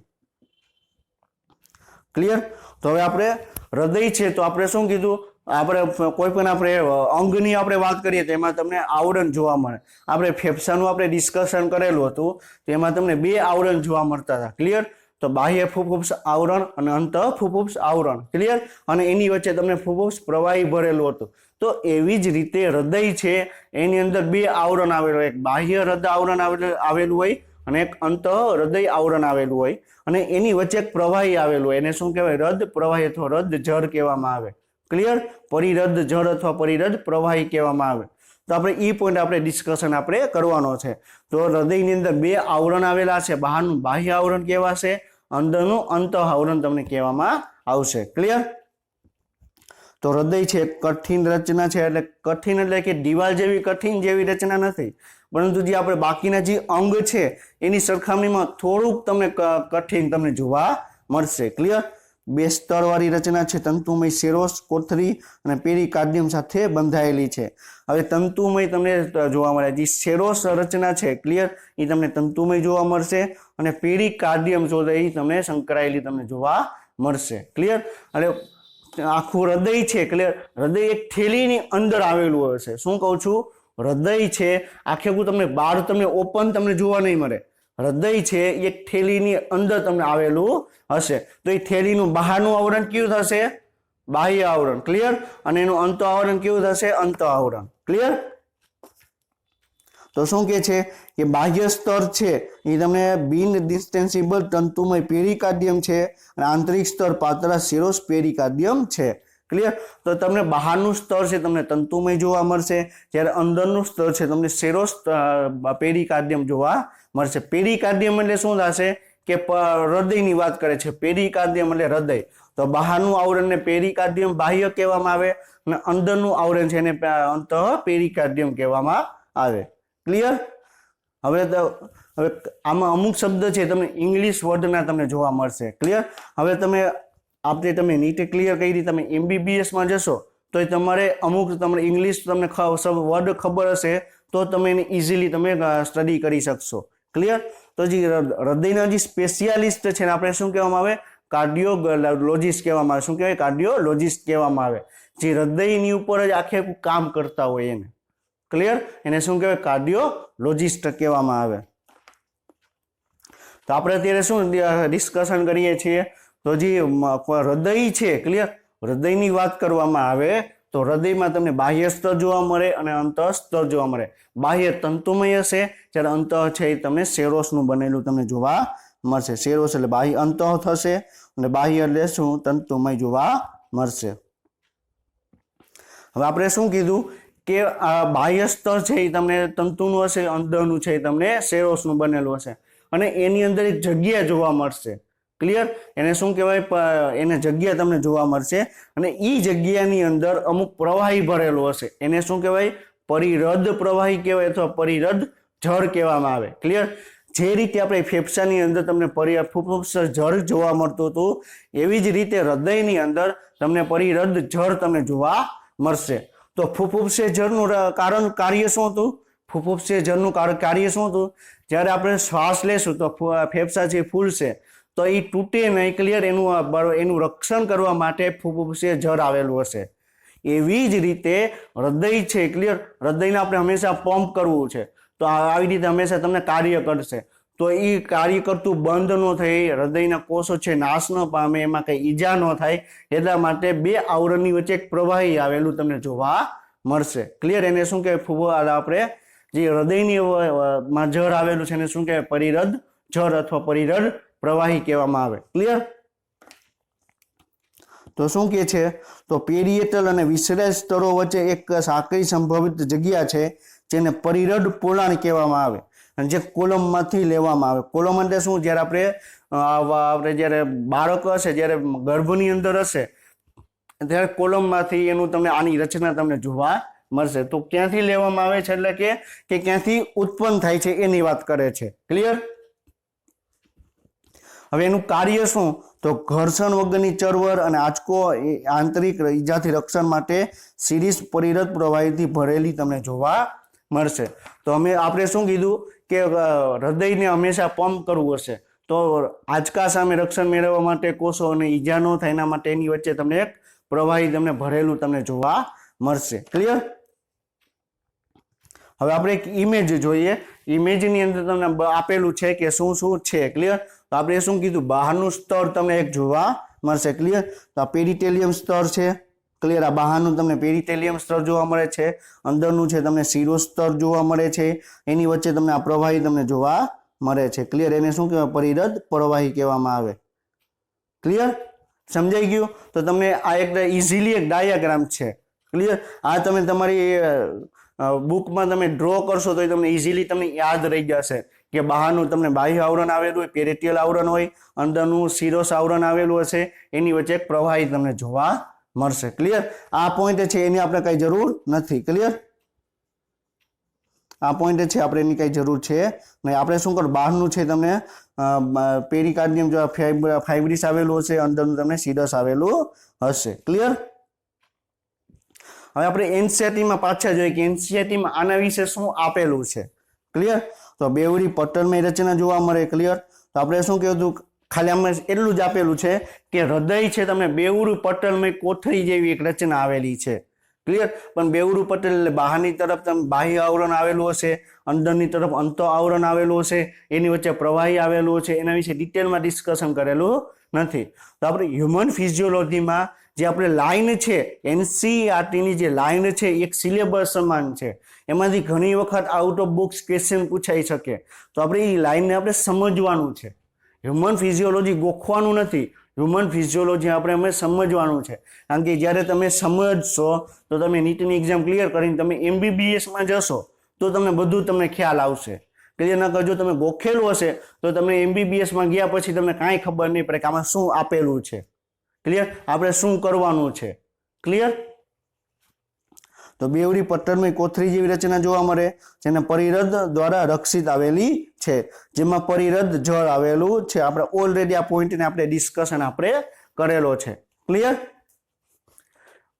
S1: ક્લિયર. તો હવે આપણે હૃદય છે તો આપણે શું કીધું? આપણે કોઈ પણ આપણે અંગની આપણે વાત કરીએ તો એમાં તમને આવરણ જોવા મળે. આપણે ફેફસાનું આપણે ડિસ્કશન કરેલું હતું તો એમાં તમને 2 આવરણ જોવા મળતા હતા. ક્લિયર. તો બાહ્ય ફૂફૂસ આવરણ અને અંતઃ ફૂફૂસ આવરણ. ક્લિયર. અને એની વચ્ચે તમને ફૂફૂસ પ્રવાહી ભરેલું હતું. તો એવી જ રીતે હૃદય છે એની અંદર 2 આવરણ આવેલું, એક બાહ્ય હૃદય આવરણ આવેલું હોય અને એક અંતઃ હૃદય આવરણ આવેલું હોય અને એની વચ્ચે એક પ્રવાહી આવેલું હોય. એને શું કહેવાય? હૃદ પ્રવાહી અથવા હૃદ જળ કહેવામાં આવે. ક્લિયર. પરિહૃદ જળ અથવા પરિહૃદ પ્રવાહી કહેવામાં આવે. તો આપણે એ પોઈન્ટ આપણે ડિસ્કશન આપણે કરવાનો છે. તો હૃદયની અંદર 2 આવરણ આવેલા છે. બહારનું બાહ્ય આવરણ કહેવાશે, અંદરનું અંતઃ આવરણ તમને કહેવામાં આવશે. ક્લિયર. તો હૃદય છે કઠિન રચના છે. એટલે કઠિન એટલે કે દિવાલ જેવી કઠિન જેવી રચના નથી, પરંતુ જે આપણે બાકીના જે અંગ છે એની સરખામણીમાં થોડુંક તમને કઠિન તમને જોવા મળશે. ક્લિયર. 2 સ્તરવાળી રચના છે. તંતુમય સેરોસ, કોથળી અને પેરીકાર્ડિયમ સાથે બંધાયેલી છે. હવે તંતુમય તમને જોવા મળે. જે સેરોસ રચના છે ક્લિયર એ તમને તંતુમય જોવા મળશે અને પેરીકાર્ડિયમ જો એ તમને સંકળાયેલી તમને જોવા મળશે. ક્લિયર. એટલે આખું હૃદય છે ક્લિયર. હૃદય એક થેલીની અંદર આવેલું હશે. શું કહું છું? હૃદય છે આખે તમને બહાર તમને ઓપન તમને જોવા નહીં મળે. હૃદય છે એક થેલીની અંદર તમને આવેલું હશે. તો એ થેલીનું બહારનું આવરણ કેવું થશે? બાહ્ય આવરણ. ક્લિયર. અને એનું અંતઃ આવરણ કેવું થશે? અંતઃ આવરણ. ક્લિયર. તો શું કે છે કે બાહ્ય સ્તર છે એ તમને બિન ડિસ્ટેન્સિબલ તંતુમય પેરીકાર્ડિયમ છે અને આંતરિક સ્તર પાતળા સેરોસ પેરીકાર્ડિયમ છે. ક્લિયર. તો તમને બહારનું સ્તર છે તમને તંતુમય જોવા મળશે, જ્યારે અંદરનું સ્તર છે તમને સેરોસ પેરીકાર્ડિયમ જોવા મળશે. પેરીકાર્ડિયમ એટલે શું થશે કે હૃદયની વાત કરે છે. પેરીકાર્ડિયમ એટલે હૃદય. તો બહારનું આવરણને પેરીકાર્ડિયમ બાહ્ય કહેવામાં આવે અને અંદરનું આવરણ છે એને અંતઃ પેરીકાર્ડિયમ કહેવામાં આવે. ક્લિયર. હવે આમાં અમુક શબ્દ છે તમને ઇંગ્લિશ વર્ડના તમને જોવા મળશે. ક્લિયર. હવે તમે નીટે ક્લિયર કરી તમે MBBS માં જશો તો તમારે અમુક તમને ઇંગ્લિશ તમને વર્ડ ખબર હશે તો તમે એને ઇઝીલી તમે સ્ટડી કરી શકશો. ક્લિયર. તો જે હૃદયના જે સ્પેશિયાલિસ્ટ છે ને આપણે શું કહેવામાં આવે? કાર્ડિયોલોજિસ્ટ કહેવામાં આવે. શું કહેવાય? કાર્ડિયોલોજિસ્ટ કહેવામાં આવે. જે હૃદયની ઉપર જ આખે કામ કરતા હોય એને. ક્લિયર. એને શું કહેવાય? કાર્ડિયોલોજિસ્ટ કહેવામાં આવે. તો આપણે અત્યારે શું ડિસ્કશન કરીએ છીએ? તો જે હૃદય છે ક્લિયર, હૃદયની વાત કરવામાં આવે તો હૃદયમાં તમને બાહ્ય સ્તર જોવા મળે અને અંતઃ સ્તર જોવા મળે. બાહ્ય તંતુમય હશે જ્યારે અંતઃ છે એ તમને સેરોસનું બનેલું તમને જોવા મળશે. સેરોસ એટલે બાહ્ય અંતઃ થશે અને બાહ્ય એટલે શું? તંતુમય જોવા મળશે. હવે આપણે શું કીધું કે આ બાહ્ય સ્તર છે એ તમને તંતુનું હશે, અંદરનું છે એ તમને સેરોસનું બનેલું હશે અને એની અંદર એક જગ્યા જોવા મળશે. ક્લિયર? એને શું કહેવાય? એને જગ્યા તમને જોવા મળશે અને એ જગ્યાની અંદર અમુક પ્રવાહી ભરેલું હશે. એને શું કહેવાય? પરિરદ પ્રવાહી કહેવાય અથવા પરિરદ જળ કહેવામાં આવે. ક્લિયર? જે રીતે આપણે ફેફસાની અંદર તમને ફુફુસ જળ જોવા મળતું હતું એવી જ રીતે હૃદયની અંદર તમને પરિરદ જળ તમને જોવા મળશે. તો ફુફુસે જળનું કાર્ય શું હતું? ફુફુસે જળનું કાર્ય શું હતું? જ્યારે આપણે શ્વાસ લેશું તો ફેફસા જે ફૂલશે તો એ તૂટે નહીં. ક્લિયર? એનું રક્ષણ કરવા માટે ફુફુસે જળ આવેલું હશે. એવી જ રીતે હૃદય છે. ક્લિયર? હૃદયને આપણે હંમેશા પંપ કરવું છે તો આવી રીતે હંમેશા તમને કાર્ય કરશે. તો એ કાર્ય કરતું બંધ ન થાય, હૃદયના કોષો છે નાશ ન પામે, એમાં કઈ ઈજા ન થાય એટલા માટે બે આવરણની વચ્ચે એક પ્રવાહી આવેલું તમને જોવા મળશે. ક્લિયર? એને શું કહેવાય? આપણે જે હૃદયની માં જળ આવેલું છે એને શું કહેવાય? પરિરદ જળ અથવા પરિરદ પ્રવાહી કહેવામાં આવે. ક્લિયર? તો શું કે છે? તો પેરિયેટલ અને વિસરાયલ સ્તરો વચ્ચે એક સાંકડી સંભવિત જગ્યા છે જેને પરિરદ પોલાણ કહેવામાં આવે અને જે કોલમમાંથી લેવામાં આવે. કોલમ એટલે શું? જ્યારે આપણે જ્યારે બાળક હશે, જ્યારે ગર્ભની અંદર હશે ત્યારે કોલમમાંથી એનું તમને આની રચના તમને જોવા મળશે. તો ક્યાંથી લેવામાં આવે છે એટલે કે ક્યાંથી ઉત્પન્ન થાય છે એની વાત કરે છે. ક્લિયર? હવે એનું કાર્ય શું? તો ઘર્ષણ વગરની ચળવળ અને આંચકો આંતરિક ઈજાથી રક્ષણ માટે સિરીઝ પરિરદ પ્રવાહીથી ભરેલી તમને જોવા મળશે. તો આપણે શું કીધું કે હૃદયને હંમેશા પંપ કરવું હશે તો આંચકા સામે રક્ષણ મેળવવા માટે કોષોને ઈજા ન થાય એના માટે એની વચ્ચે તમને એક પ્રવાહી તમને ભરેલું તમને જોવા મળશે. ક્લિયર? હવે આપણે એક ઇમેજ જોઈએ. ઇમેજની અંદર તમને આપેલું છે કે શું શું છે. ક્લિયર? તો આપણે શું કીધું? બહારનું સ્તર તમને એક જોવા મળશે. ક્લિયર? તો આ પેરિટેલિયમ સ્તર છે. ક્લિયર? આ બહારનું તમને પેરિટેલિયમ સ્તર જોવા મળે છે, અંદરનું છે તમને શિરો સ્તર જોવા મળે છે, એની વચ્ચે તમને આ પ્રવાહી તમને જોવા મળે છે. ક્લિયર? એને શું કહેવાય? પરિરદ પ્રવાહી કહેવામાં આવે. ક્લિયર? સમજાઈ ગયું? તો તમને આ એક ઇઝીલી એક ડાયાગ્રામ છે. ક્લિયર? આ તમે તમારી બુકમાં તમે ડ્રો કરશો તો તમને ઇઝીલી તમને યાદ રહી જશે કે બહારનું તમને બાહ્ય આવરણ આવેલું હોય, પેરિટિયલ આવરણ હોય, અંદરનું સિરોસ આવરણ આવેલું હશે, એની વચ્ચે એક પ્રવાહી તમને જોવા મળશે. ક્લિયર? આ પોઈન્ટ છે એની આપણે કઈ જરૂર નથી. ક્લિયર? આ પોઈન્ટ છે આપણે એની કઈ જરૂર છે નહીં. આપણે શું કરો? બહારનું છે તમને પેરિકાર્ડિયમ જો ફાઇબ્રિસ આવેલું હશે, અંદરનું તમને સિરસ આવેલું હશે. ક્લિયર? હવે આપણે એનસીઈઆરટીમાં પાછા જોઈએ કે એનસીઈઆરટીમાં આના વિશે શું આપેલું છે. ક્લિયર? તો બેવડી પટલમય રચના જોવા મળે. ક્લિયર? તો આપણે શું કહેવું? ખાલી આમાં એટલું જ આપેલું છે કે હૃદય છે તમને બેવડું પટલમય કોથળી જેવી એક રચના આવેલી છે. ક્લિયર? પણ બેવડું પટલ એટલે બહારની તરફ તમે બાહ્ય આવરણ આવેલું હશે, અંદરની તરફ અંત આવરણ આવેલું હશે, એની વચ્ચે પ્રવાહી આવેલું છે. એના વિશે ડિટેલમાં ડિસ્કશન કરેલું નથી. તો આપણે હ્યુમન ફિઝિયોલોજીમાં જે આપણે લાઈન છે, એનસીઈઆરટીની જે લાઈન છે એક સિલેબસ સમાન છે. એમાંથી ઘણી વખત આઉટ ઓફ બોક્સ ક્વેશ્ચન પૂછાઈ શકે. તો આપણે એ લાઈનને આપણે સમજવાનું છે. હ્યુમન ફિઝિયોલોજી ગોખવાનું નથી. હ્યુમન ફિઝિયોલોજી અમે સમજવાનું છે. કારણ કે જ્યારે તમે સમજશો તો તમે નીટની એક્ઝામ ક્લિયર કરીને તમે એમબીબીએસમાં જશો તો તમને બધું તમને ખ્યાલ આવશે. ક્લિયર? ના કરજો તમે ગોખેલું હશે તો તમે એમબીબીએસમાં ગયા પછી તમને કાંઈ ખબર નહીં પડે કે આમાં શું આપેલું છે. ક્લિયર? આપણે શું કરવાનું છે. ક્લિયર? તો બેવડી પટલમય કોથળી જેવી રચના જોવા મળે જેને પરિરદ દ્વારા રક્ષિત આવેલી છે, જેમાં પરિરદ જળ આવેલું છે. આપણે ઓલરેડી આ પોઈન્ટને આપણે ડિસ્કશન આપણે કરેલો છે. ક્લિયર?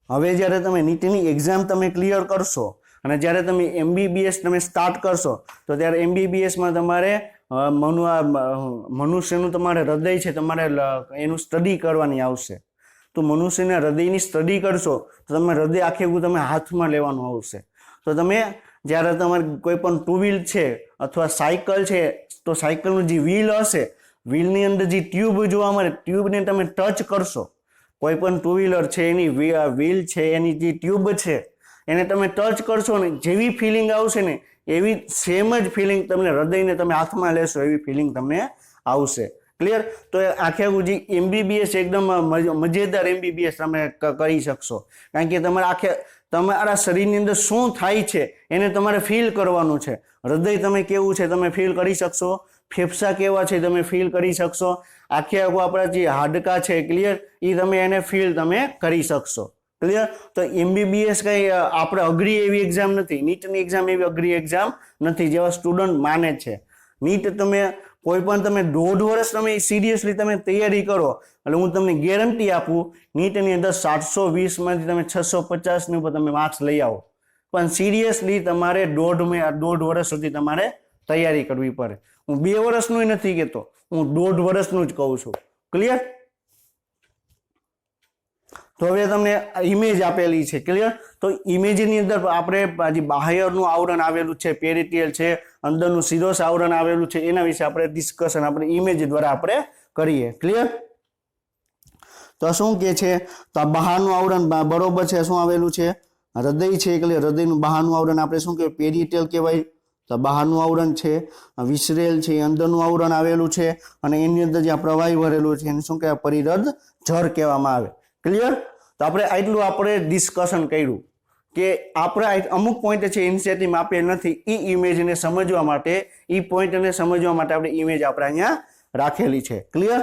S1: હવે જ્યારે તમે નીટની એક્ઝામ તમે ક્લિયર કરશો અને જ્યારે તમે એમબીબીએસ તમે સ્ટાર્ટ કરશો તો ત્યારે એમબીબીએસમાં તમારે મનુષ્યનું તમારે હૃદય છે તમારે એનું સ્ટડી કરવાની આવશે. તો મનુષ્યના હૃદયની સ્ટડી કરશો તો તમે હૃદય આખે તમે હાથમાં લેવાનું આવશે. તો તમે જ્યારે તમારે કોઈ પણ ટુ વ્હીલ છે અથવા સાયકલ છે તો સાયકલનું જે વ્હીલ હશે, વ્હીલની અંદર જે ટ્યુબ જોવા મળે, ટ્યુબને તમે ટચ કરશો. કોઈ પણ ટુ વ્હીલર છે એની વ્હીલ છે એની જે ટ્યુબ છે એને તમે ટચ કરશો ને જેવી ફિલિંગ આવશે ને એવી સેમ જ ફિલિંગ તમને હૃદયને તમે હાથમાં લેશો એવી ફિલિંગ તમને આવશે. ક્લિયર? તો આખે આખું જે MBBS એકદમ મજેદાર MBBS તમે કરી શકશો, કારણ કે તમારા શરીરની અંદર શું થાય છે એને તમારે ફીલ કરવાનું છે. હૃદય તમે કેવું છે તમે ફીલ કરી શકશો, ફેફસા કેવા છે તમે ફીલ કરી શકશો, આખે આખું આપણા જે હાડકા છે, ક્લિયર, એ તમે એને ફીલ તમે કરી શકશો. ક્લિયર? તો MBBS કઈ આપણે અઘરી એવી એક્ઝામ નથી, નીટની એક્ઝામ એવી અઘરી એક્ઝામ નથી જેવા સ્ટુડન્ટ માને છે. નીટ તમે કોઈ પણ તમે 1.5 વર્ષ તમે સિરિયસલી તમે તૈયારી કરો એટલે હું તમને ગેરંટી આપું, નીટની અંદર 720 માંથી તમે 650 ની ઉપર તમે માર્ક્સ લઈ આવો. પણ સિરિયસલી તમારે 1.5 વર્ષ સુધી તમારે તૈયારી કરવી પડે. હું 2 વર્ષનું નથી કહેતો, હું 1.5 વર્ષનું જ કહું છું. ક્લિયર? તો હવે તમને ઇમેજ આપેલી છે, ક્લિયર? તો ઇમેજની અંદર આપણે જે બાહ્યનું આવરણ આવેલું છે, પેરિટિયલ છે, અંદરનું સિરોસ આવરણ આવેલું છે, એના વિશે આપણે ડિસ્કશન આપણે ઇમેજ દ્વારા આપણે કરીએ. ક્લિયર? તો શું કે છે, તો બહારનું આવરણ બરોબર છે, શું આવેલું છે, હૃદય છે, ક્લિયર? હૃદયનું બહારનું આવરણ આપણે શું કહેવાય, પેરિટિયલ કહેવાય. તો બહારનું આવરણ છે, વિસરેલ છે, અંદરનું આવરણ આવેલું છે, અને એની અંદર જે પ્રવાહી ભરેલું છે એને શું કહેવાય, પરિરદ જળ કહેવામાં આવે. ક્લિયર? તો આટલું આપણે ડિસ્કશન કર્યું કે આપણે અમુક પોઈન્ટ છે એનસીઈઆરટીમાં આપેલ નથી, એ ઇમેજને સમજવા માટે, એ પોઈન્ટને સમજવા માટે આપણે ઇમેજ આપણે અહીંયા રાખેલી છે. ક્લિયર?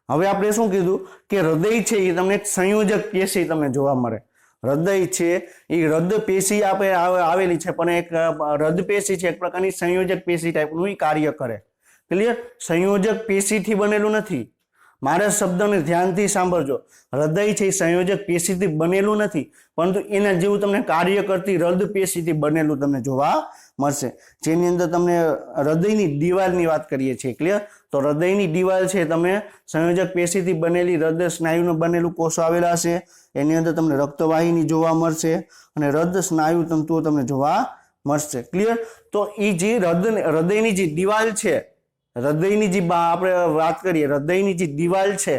S1: હવે આપણે શું કીધું કે હૃદય છે એ તમને સંયોજક પેશી તમને જોવા મળે. હૃદય છે એ હૃદ પેશી આપણે આવેલી છે, પણ એક હૃદ પેશી છે એક પ્રકારની સંયોજક પેશી ટાઈપનું કાર્ય કરે. ક્લિયર? સંયોજક પેશીથી બનેલું નથી. મારા શબ્દને ધ્યાનથી સાંભળજો. હૃદય છે એ સંયોજક પેશીથી બનેલું નથી, પરંતુ એના જેવું તમને કાર્ય કરતી હૃદ પેશીથી બનેલું તમને જોવા મળશે, જેની અંદર તમને હૃદયની દિવાલની વાત કરીએ છીએ. ક્લિયર? તો હૃદયની દિવાલ છે તમે સંયોજક પેશીથી બનેલી હૃદય સ્નાયુનું બનેલું કોષો આવેલા હશે, એની અંદર તમને રક્તવાહિની જોવા મળશે અને હૃદય સ્નાયુ તંતુઓ તમને જોવા મળશે. ક્લિયર? તો એ જે હૃદયની જે દિવાલ છે, હૃદયની જે આપણે વાત કરીએ, હૃદયની જે દિવાલ છે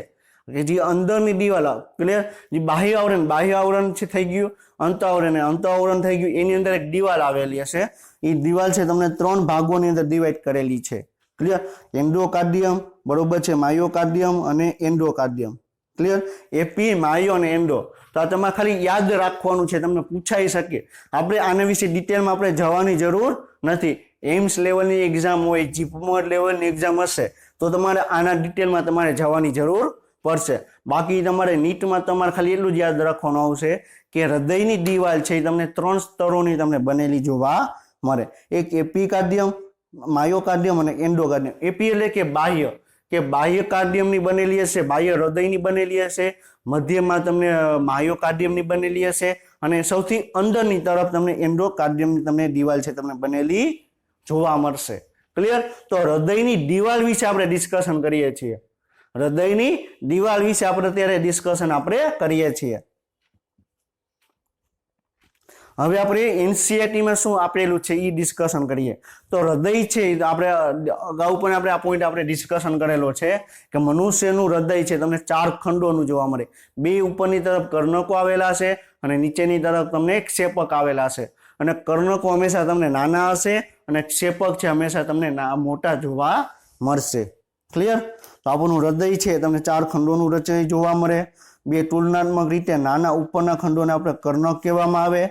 S1: કે જે અંદરની દિવાલ, ક્લિયર, જે બાહ્ય આવરણ છે થઈ ગયું, અંત આવરણ થઈ ગયું, એની અંદર એક દિવાલ આવેલી હશે. એ દિવાલ છે તમને 3 ભાગોની અંદર ડિવાઈડ કરેલી છે. ક્લિયર? એન્ડોકાર્ડિયમ, બરોબર છે, માયોકાર્ડિયમ અને એન્ડોકાર્ડિયમ. ક્લિયર? એપી, માયો અને એન્ડો. તો આ તમારે ખાલી યાદ રાખવાનું છે, તમને પૂછાઈ શકે. આપણે આના વિશે ડિટેલમાં આપણે જવાની જરૂર નથી. એમ્સ લેવલની એક્ઝામ હોય, જીપમોર લેવલની એક્ઝામ હશે તો તમારે આના ડિટેલમાં તમારે જવાની જરૂર પડશે. બાકી તમારે નીટમાં તમારે ખાલી એટલું જ યાદ રાખવાનું આવશે કે હૃદયની દિવાલ છે એ તમને 3 સ્તરોની તમને બનેલી જોવા મળે. એક એપિકાર્ડિયમ, માયોકાર્ડિયમ અને એન્ડોકાર્ડિયમ. એપી એટલે કે બાહ્ય કાર્ડિયમની બનેલી હશે, બાહ્ય હૃદયની બનેલી હશે, મધ્યમાં તમને માયોકાર્ડિયમની બનેલી હશે, અને સૌથી અંદરની તરફ તમને એન્ડોકાર્ડિયમની તમને દિવાલ છે તમને બનેલી જોવા મળશે. ક્લિયર? તો હૃદયની દિવાલ વિશે આપણે ડિસ્કશન કરીએ છીએ. હૃદયની દિવાલ વિશે આપણે અત્યારે ડિસ્કશન આપણે કરીએ છીએ. હવે આપણે એનસીઈઆરટીમાં શું આપેલું છે એ ડિસ્કશન કરીએ. તો હૃદય છે આપણે અગાઉ પણ આપણે આ પોઈન્ટ આપણે ડિસ્કશન કરેલો છે કે મનુષ્યનું હૃદય છે તમને 4 ખંડોનું જોવા મળે. 2 ઉપરની તરફ કર્ણકો આવેલા છે અને નીચેની તરફ તમને ક્ષેપક આવેલા છે. અને કર્ણકો હંમેશા તમને નાના હશે અને ક્ષેપક છે હંમેશા તમને મોટા જોવા મળશે. ક્લિયર? તો આપણું હૃદય છે તમને 4 ખંડોનું રચય જોવા મળે. 2 તુલનાત્મક રીતે નાના ઉપરના ખંડોને આપણે કર્ણક કહેવામાં આવે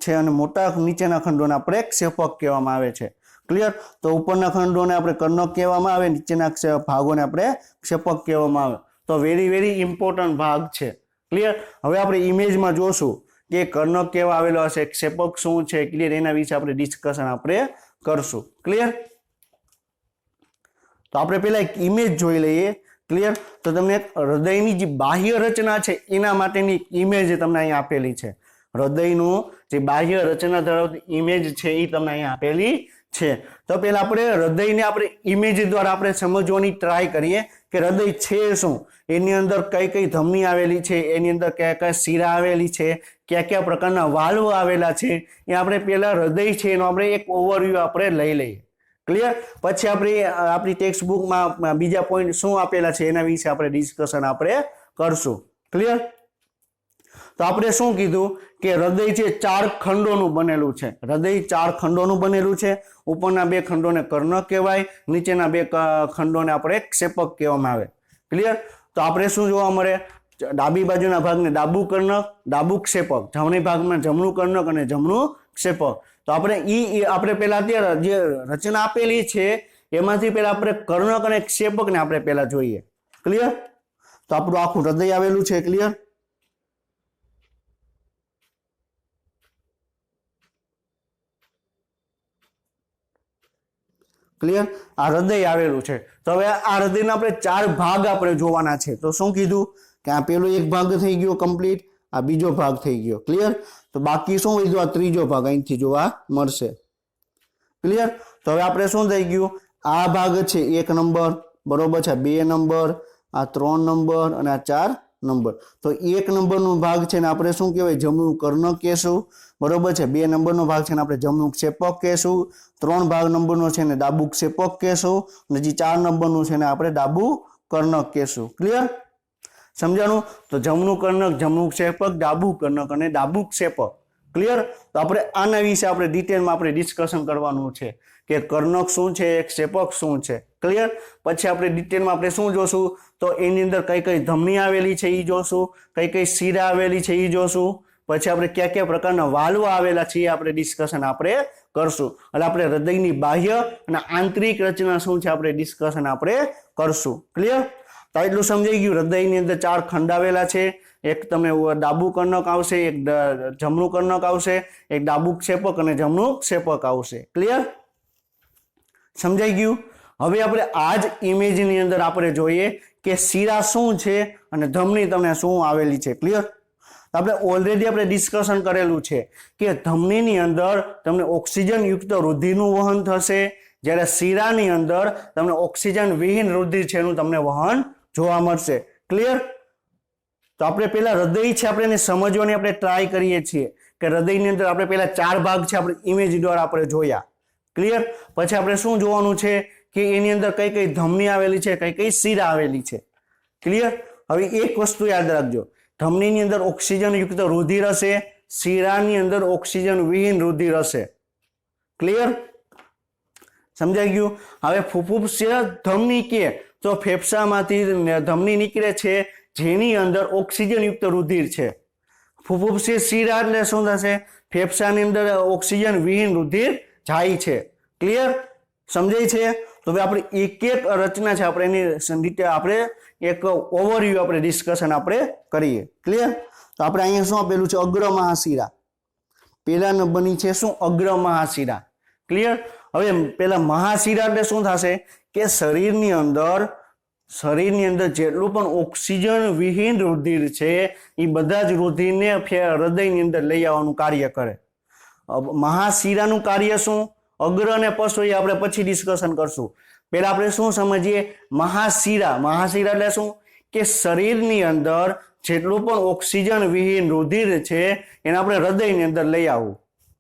S1: છે અને મોટા નીચેના ખંડોને આપણે ક્ષેપક કહેવામાં આવે છે. ક્લિયર? તો ઉપરના ખંડોને આપણે કર્ણક કહેવામાં આવે, નીચેના ભાગોને આપણે ક્ષેપક કહેવામાં આવે. તો વેરી ઇમ્પોર્ટન્ટ ભાગ છે. ક્લિયર? હવે આપણે ઇમેજમાં જોશું કે કર્ણક કેવા આવેલો હશે, ક્ષેપક શું છે, ક્લિયર, એના વિશે આપણે ડિસ્કશન આપણે કરશું. ક્લિયર? તો આપણે પહેલા એક ઇમેજ જોઈ લઈએ. ક્લિયર? તો તમને હૃદયની જે બાહ્ય રચના છે એના માટેની ઇમેજ તમને અહીં આપેલી છે. હૃદયનું જે બાહ્ય રચના ધરાવતી ઇમેજ છે એ તમને અહીં આપેલી છે. તો પહેલા આપણે હૃદયને આપણે ઇમેજ દ્વારા આપણે સમજવાની ટ્રાય કરીએ કે હૃદય છે શું, એની અંદર કઈ ધમની આવેલી છે, એની અંદર કયા શીરા આવેલી છે, કયા પ્રકારના વાલ્વ આવેલા છે, એ આપણે પહેલા હૃદય છે એનો આપણે એક ઓવરવ્યૂ આપણે લઈ લઈએ. ક્લિયર? પછી આપણી ટેક્સ્ટ બુકમાં બીજા પોઈન્ટ શું આપેલા છે એના વિશે આપણે ડિસ્કશન આપણે કરશું. ક્લિયર? તો આપણે શું કીધું કે હૃદય છે 4 ખંડોનું બનેલું છે. હૃદય 4 ખંડોનું બનેલું છે. ઉપરના 2 ખંડોને કર્ણક કહેવાય, નીચેના 2 ખંડોને આપણે ક્ષેપક કહેવામાં આવે. ક્લિયર? તો આપણે શું જોવા મળે? ડાબી બાજુના ભાગને ડાબું કર્ણક, ડાબું ક્ષેપક, જમણી ભાગમાં જમણું કર્ણક અને જમણું ક્ષેપક. તો આપણે પહેલા અત્યારે જે રચના આપેલી છે એમાંથી પહેલા આપણે કર્ણક અને ક્ષેપકને આપણે પહેલા જોઈએ. ક્લિયર? તો આપણું આખું હૃદય આવેલું છે. ક્લિયર? ક્લિયર? આ હૃદય આવેલું છે. તો હવે આ હૃદયના આપણે 4 ભાગ આપણે જોવાના છે. તો શું કીધું કે આ પેલો એક ભાગ થઈ ગયો કમ્પ્લીટ, આ બીજો ભાગ થઈ ગયો. ક્લિયર? તો બાકી શું વધ્યું? આ ત્રીજો ભાગ અહીંથી જોવા મળશે. ક્લિયર? તો હવે આપણે શું થઈ ગયું? આ ભાગ છે 1 નંબર, બરોબર છે, 2 નંબર, આ 3 નંબર અને આ 4 નંબર. તો 1 નંબરનો ભાગ છે ને આપણે શું કહેવાય? જમણું કર્ણક કહેશું. બરોબર છે. 2 નંબરનો ભાગ છે ને આપણે જમણું ક્ષેપક કહેશું. 3 ભાગ નંબરનો છે ને ડાબું ક્ષેપક કહેશું. અને જે 4 નંબરનું છે ને આપણે ડાબું કર્ણક કહેશું. ક્લિયર? સમજાણું? તો જમણું કર્ણક, જમણું ક્ષેપક, ડાબું કર્ણક અને ડાબું ક્ષેપક. ક્લિયર? તો આપણે આના વિશે આપણે ડિટેલમાં આપણે ડિસ્કશન કરવાનું છે કે કર્ણક શું છે, ક્ષેપક શું છે. ક્લિયર? પછી આપણે ડિટેલમાં આપણે શું જોશું? તો એની અંદર કઈ કઈ ધમની આવેલી છે એ જોશું, કઈ કઈ શિરા આવેલી છે એ જોશું. પછી આપણે કયા કયા પ્રકારના વાલ્વ આવેલા છે એ આપણે ડિસ્કશન આપણે કરશું. એટલે આપણે હૃદયની બાહ્ય અને આંતરિક રચના શું છે આપણે ડિસ્કશન આપણે કરશું. ક્લિયર? તો એટલું સમજાઈ ગયું. હૃદયની અંદર 4 ખંડ આવેલા છે. એક તમને ડાબું કર્ણક આવશે, એક જમણું કર્ણક આવશે, એક ડાબું ક્ષેપક અને જમણું ક્ષેપક આવશે. ક્લિયર? સમજાઈ ગયું? હવે આપણે આ જ ઇમેજની અંદર આપણે જોઈએ કે શિરા શું છે અને ધમની તમને શું આવેલી છે. ક્લિયર? આપણે ઓલરેડી આપણે ડિસ્કશન કરેલું છે કે ધમનીની અંદર તમને ઓક્સિજન યુક્ત રુધિરનું વહન થશે, જ્યારે શિરાની અંદર તમને ઓક્સિજન વિહીન રુધિર છે એનું તમને વહન જોવા મળશે. ક્લિયર? તો આપણે પહેલા હૃદય છે આપણે એને સમજવાની આપણે ટ્રાય કરીએ છીએ કે હૃદયની અંદર આપણે પહેલા 4 ભાગ છે આપણે ઇમેજ દ્વારા આપણે જોયા. ક્લિયર? પછી આપણે શું જોવાનું છે કે એની અંદર કઈ કઈ ધમની આવેલી છે, કઈ કઈ શિરા આવેલી છે. ક્લિયર? હવે એક વસ્તુ યાદ રાખજો, ધમનીની અંદર ઓક્સિજન યુક્ત રુધિર હશે, શિરાની અંદર ઓક્સિજન વિહીન રુધિર હશે. ક્લિયર? સમજાઈ ગયું? હવે ફુફુક્ષીય ધમની કે તો ફેફસામાંથી ધમની નીકળે છે જેની અંદર ઓક્સિજન યુક્ત રુધિર છે. ફુફુક્ષીય શિરા એટલે શું થશે? ફેફસાની અંદર ઓક્સિજન વિહીન રુધિર જાય છે. ક્લિયર? સમજાય છે? તો હવે આપણે એક એક રચના છે આપણે એની આપણે એક ઓવરવ્યુ આપણે ડિસ્કશન આપણે કરીએ. ક્લિયર? તો આપણે અહીંયા શું આપેલું છે? અગ્ર મહાશિરા. પહેલા નંબરની છે શું? અગ્ર મહાશિરા. ક્લિયર? હવે પેલા મહાશિરા એટલે શું થશે કે શરીરની અંદર જેટલું પણ ઓક્સિજન વિહીન રુધિર છે એ બધા જ રુધિરને હૃદયની અંદર લઈ આવવાનું કાર્ય કરે. મહાશિરાનું કાર્ય શું? અગ્ર અને પશ્વ એ આપણે પછી ડિસ્કશન કરશું. પહેલા આપણે શું સમજીએ? મહાશિરા. મહાશિરા એટલે શું કે શરીરની અંદર જેટલું પણ ઓક્સિજન વિહીન રુધિર છે એને આપણે હૃદયની અંદર લઈ આવવું.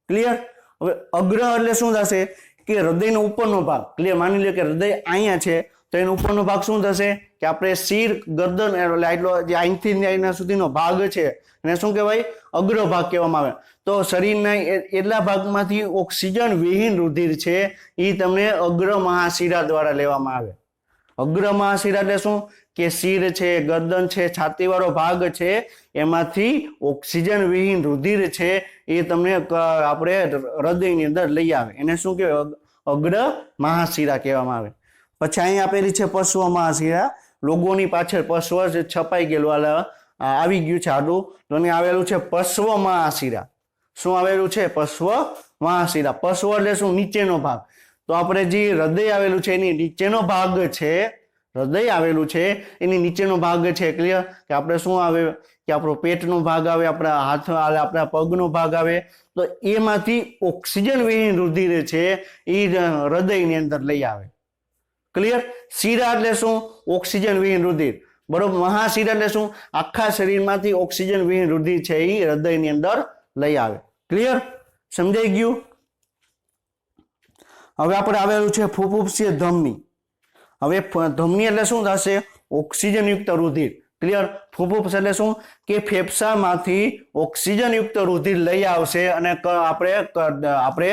S1: ક્લિયર? હવે અગ્ર એટલે શું થશે કે હૃદયનો ઉપરનો ભાગ. ક્લિયર? માની લો કે હૃદય અહીંયા છે તો એનો ઉપરનો ભાગ શું થશે કે આપણે શિર, ગરદન એટલે આટલો જે અહીંથી અહીંના સુધીનો ભાગ છે એને શું કહેવાય? અગ્ર ભાગ કહેવામાં આવે. તો શરીરના એટલા ભાગમાંથી ઓક્સિજન વિહીન રુધિર છે એ તમને અગ્ર મહાશિરા દ્વારા લેવામાં આવે. અગ્ર મહાશિરા એટલે શું કે શિર છે, ગરદન છે, છાતીવાળો ભાગ છે એમાંથી ઓક્સિજન વિહીન રુધિર છે એ તમને આપણે હૃદયની અંદર લઈ આવે. એને શું કહેવાય? અગ્ર મહાશિરા કહેવામાં આવે. પછી અહીં આપેલી છે પશ્વ મહાશિરા. લોગોની પાછળ પશ્વ છપાઈ ગયેલું આવી ગયું છે આડું, તો અહીં આવેલું છે પશ્વ મહાશિરા. શું આવેલું છે? પશ્વ મહાશિરા. પશ્વ એટલે શું? નીચેનો ભાગ. તો આપણે જે હૃદય આવેલું છે એની નીચેનો ભાગ છે, હૃદય આવેલું છે એની નીચેનો ભાગ છે. ક્લિયર? કે આપણે શું આવે કે આપણો પેટનો ભાગ આવે, આપણા હાથ, આપણા પગનો ભાગ આવે, તો એમાંથી ઓક્સિજન વિહીન રુધિર છે એ હૃદયની અંદર લઈ આવે. ક્લિયર? શિરા એટલે શું? ઓક્સિજન વિહીન રુધિર. બરોબર? મહાશિરા એટલે શું? આખા શરીરમાંથી ઓક્સિજન વિહીન રુધિર છે એ હૃદયની અંદર લઈ આવે. ક્લિયર? સમજાઈ ગયું? હવે આપણે આવેલું છે ફુફુક્ષીય ધમની. હવે ધમની એટલે શું થશે? ઓક્સિજન યુક્ત રુધિર. ક્લિયર? ફૂફૂસ એટલે શું કે ફેફસામાંથી ઓક્સિજન યુક્ત રુધિર લઈ આવશે અને આપણે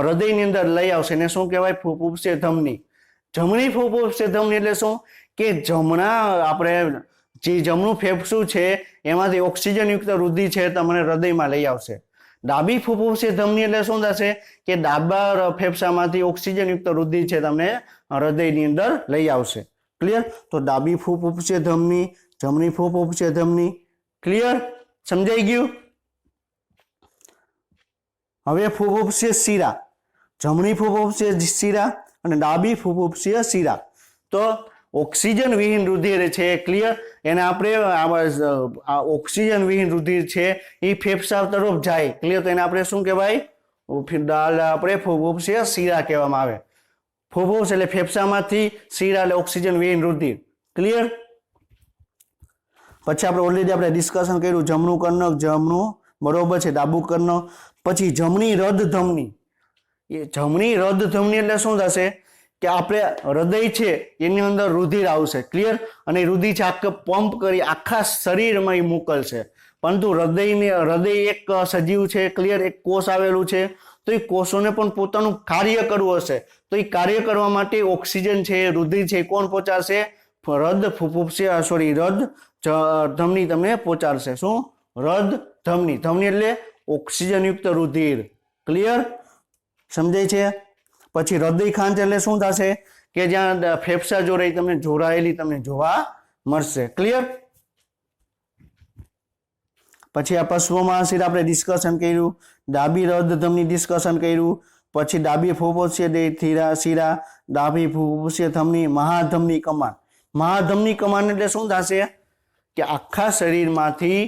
S1: હૃદયની અંદર લઈ આવશે ને શું કહેવાય? ફૂફૂસીય ધમની. જમણી ફૂફૂસીય ધમની એટલે શું કે જમણું ફેફસું છે એમાંથી ઓક્સિજન યુક્ત રુધિર છે તમને હૃદયમાં લઈ આવશે. ડાબી ફૂફૂસીય ધમની એટલે શું થશે કે ડાબા ફેફસામાંથી ઓક્સિજન યુક્ત રુધિર છે તમને હૃદયની અંદર લઈ આવશે. ક્લિયર? તો ડાબી ફૂફૂસીય ધમની, જમણી ફૂફૂસીય ધમની. ક્લિયર? સમજાઈ ગયું? હવે ફૂફૂસીય શિરા, જમણી ફૂફૂસીય શિરા અને ડાબી ફૂફૂસીય શિરા. તો ઓક્સિજન વિહીન રુધિર છે. ક્લિયર? એને આપણે ઓક્સિજન વિહીન રુધિર છે એ ફેફસા તરફ જાય. ક્લિયર? તો એને આપણે શું કહેવાય? આપણે ફૂફૂસીય શિરા કહેવામાં આવે. ફૂફૂસ એટલે ફેફસામાંથી, શિરા એટલે ઓક્સિજન વિહીન રુધિર. ક્લિયર? પછી આપણે ઓલરેડી ડિસ્કશન કર્યું જમણું કર્ણક, જમણું બરોબર છે, ડાબું કર્ણક. પછી જમણી રદ ધમની. એ જમણી રદ ધમની એટલે શું થશે કે આપણે હૃદય છે એની અંદર રુધિર આવશે. ક્લિયર? અને રુધિર છે આખે પંપ કરી આખા શરીરમાં એ મોકલશે. પરંતુ હૃદય એક સજીવ છે. ક્લિયર? એક કોષ આવેલું છે. તો એ કોષોને પણ પોતાનું કાર્ય કરવું હશે. તો એ કાર્ય કરવા માટે ઓક્સિજન છે, રુધિર છે, કોણ પહોંચાડશે? રદ ધમની તમને પહોંચાડશે. શું? રદ ધમની. ધમની એટલે ઓક્સિજન યુક્ત રુધિર. ક્લિયર? સમજાય છે? પછી હૃદય ખાંચ એટલે શું થશે કે જ્યાં ફેફસા જોડે તમને જોડાયેલી તમને જોવા મળશે. ક્લિયર? પછી આ પશ્વમહાશિરા આપણે ડિસ્કશન કર્યું, ડાબી રદ ધમની ડિસ્કશન કર્યું. પછી ડાબી ફૂફૂસીય શિરા, ડાબી ફૂફૂસીય ધમની, મહાધમની કમાન. મહાધમની કમાન એટલે શું થશે કે આખા શરીરમાંથી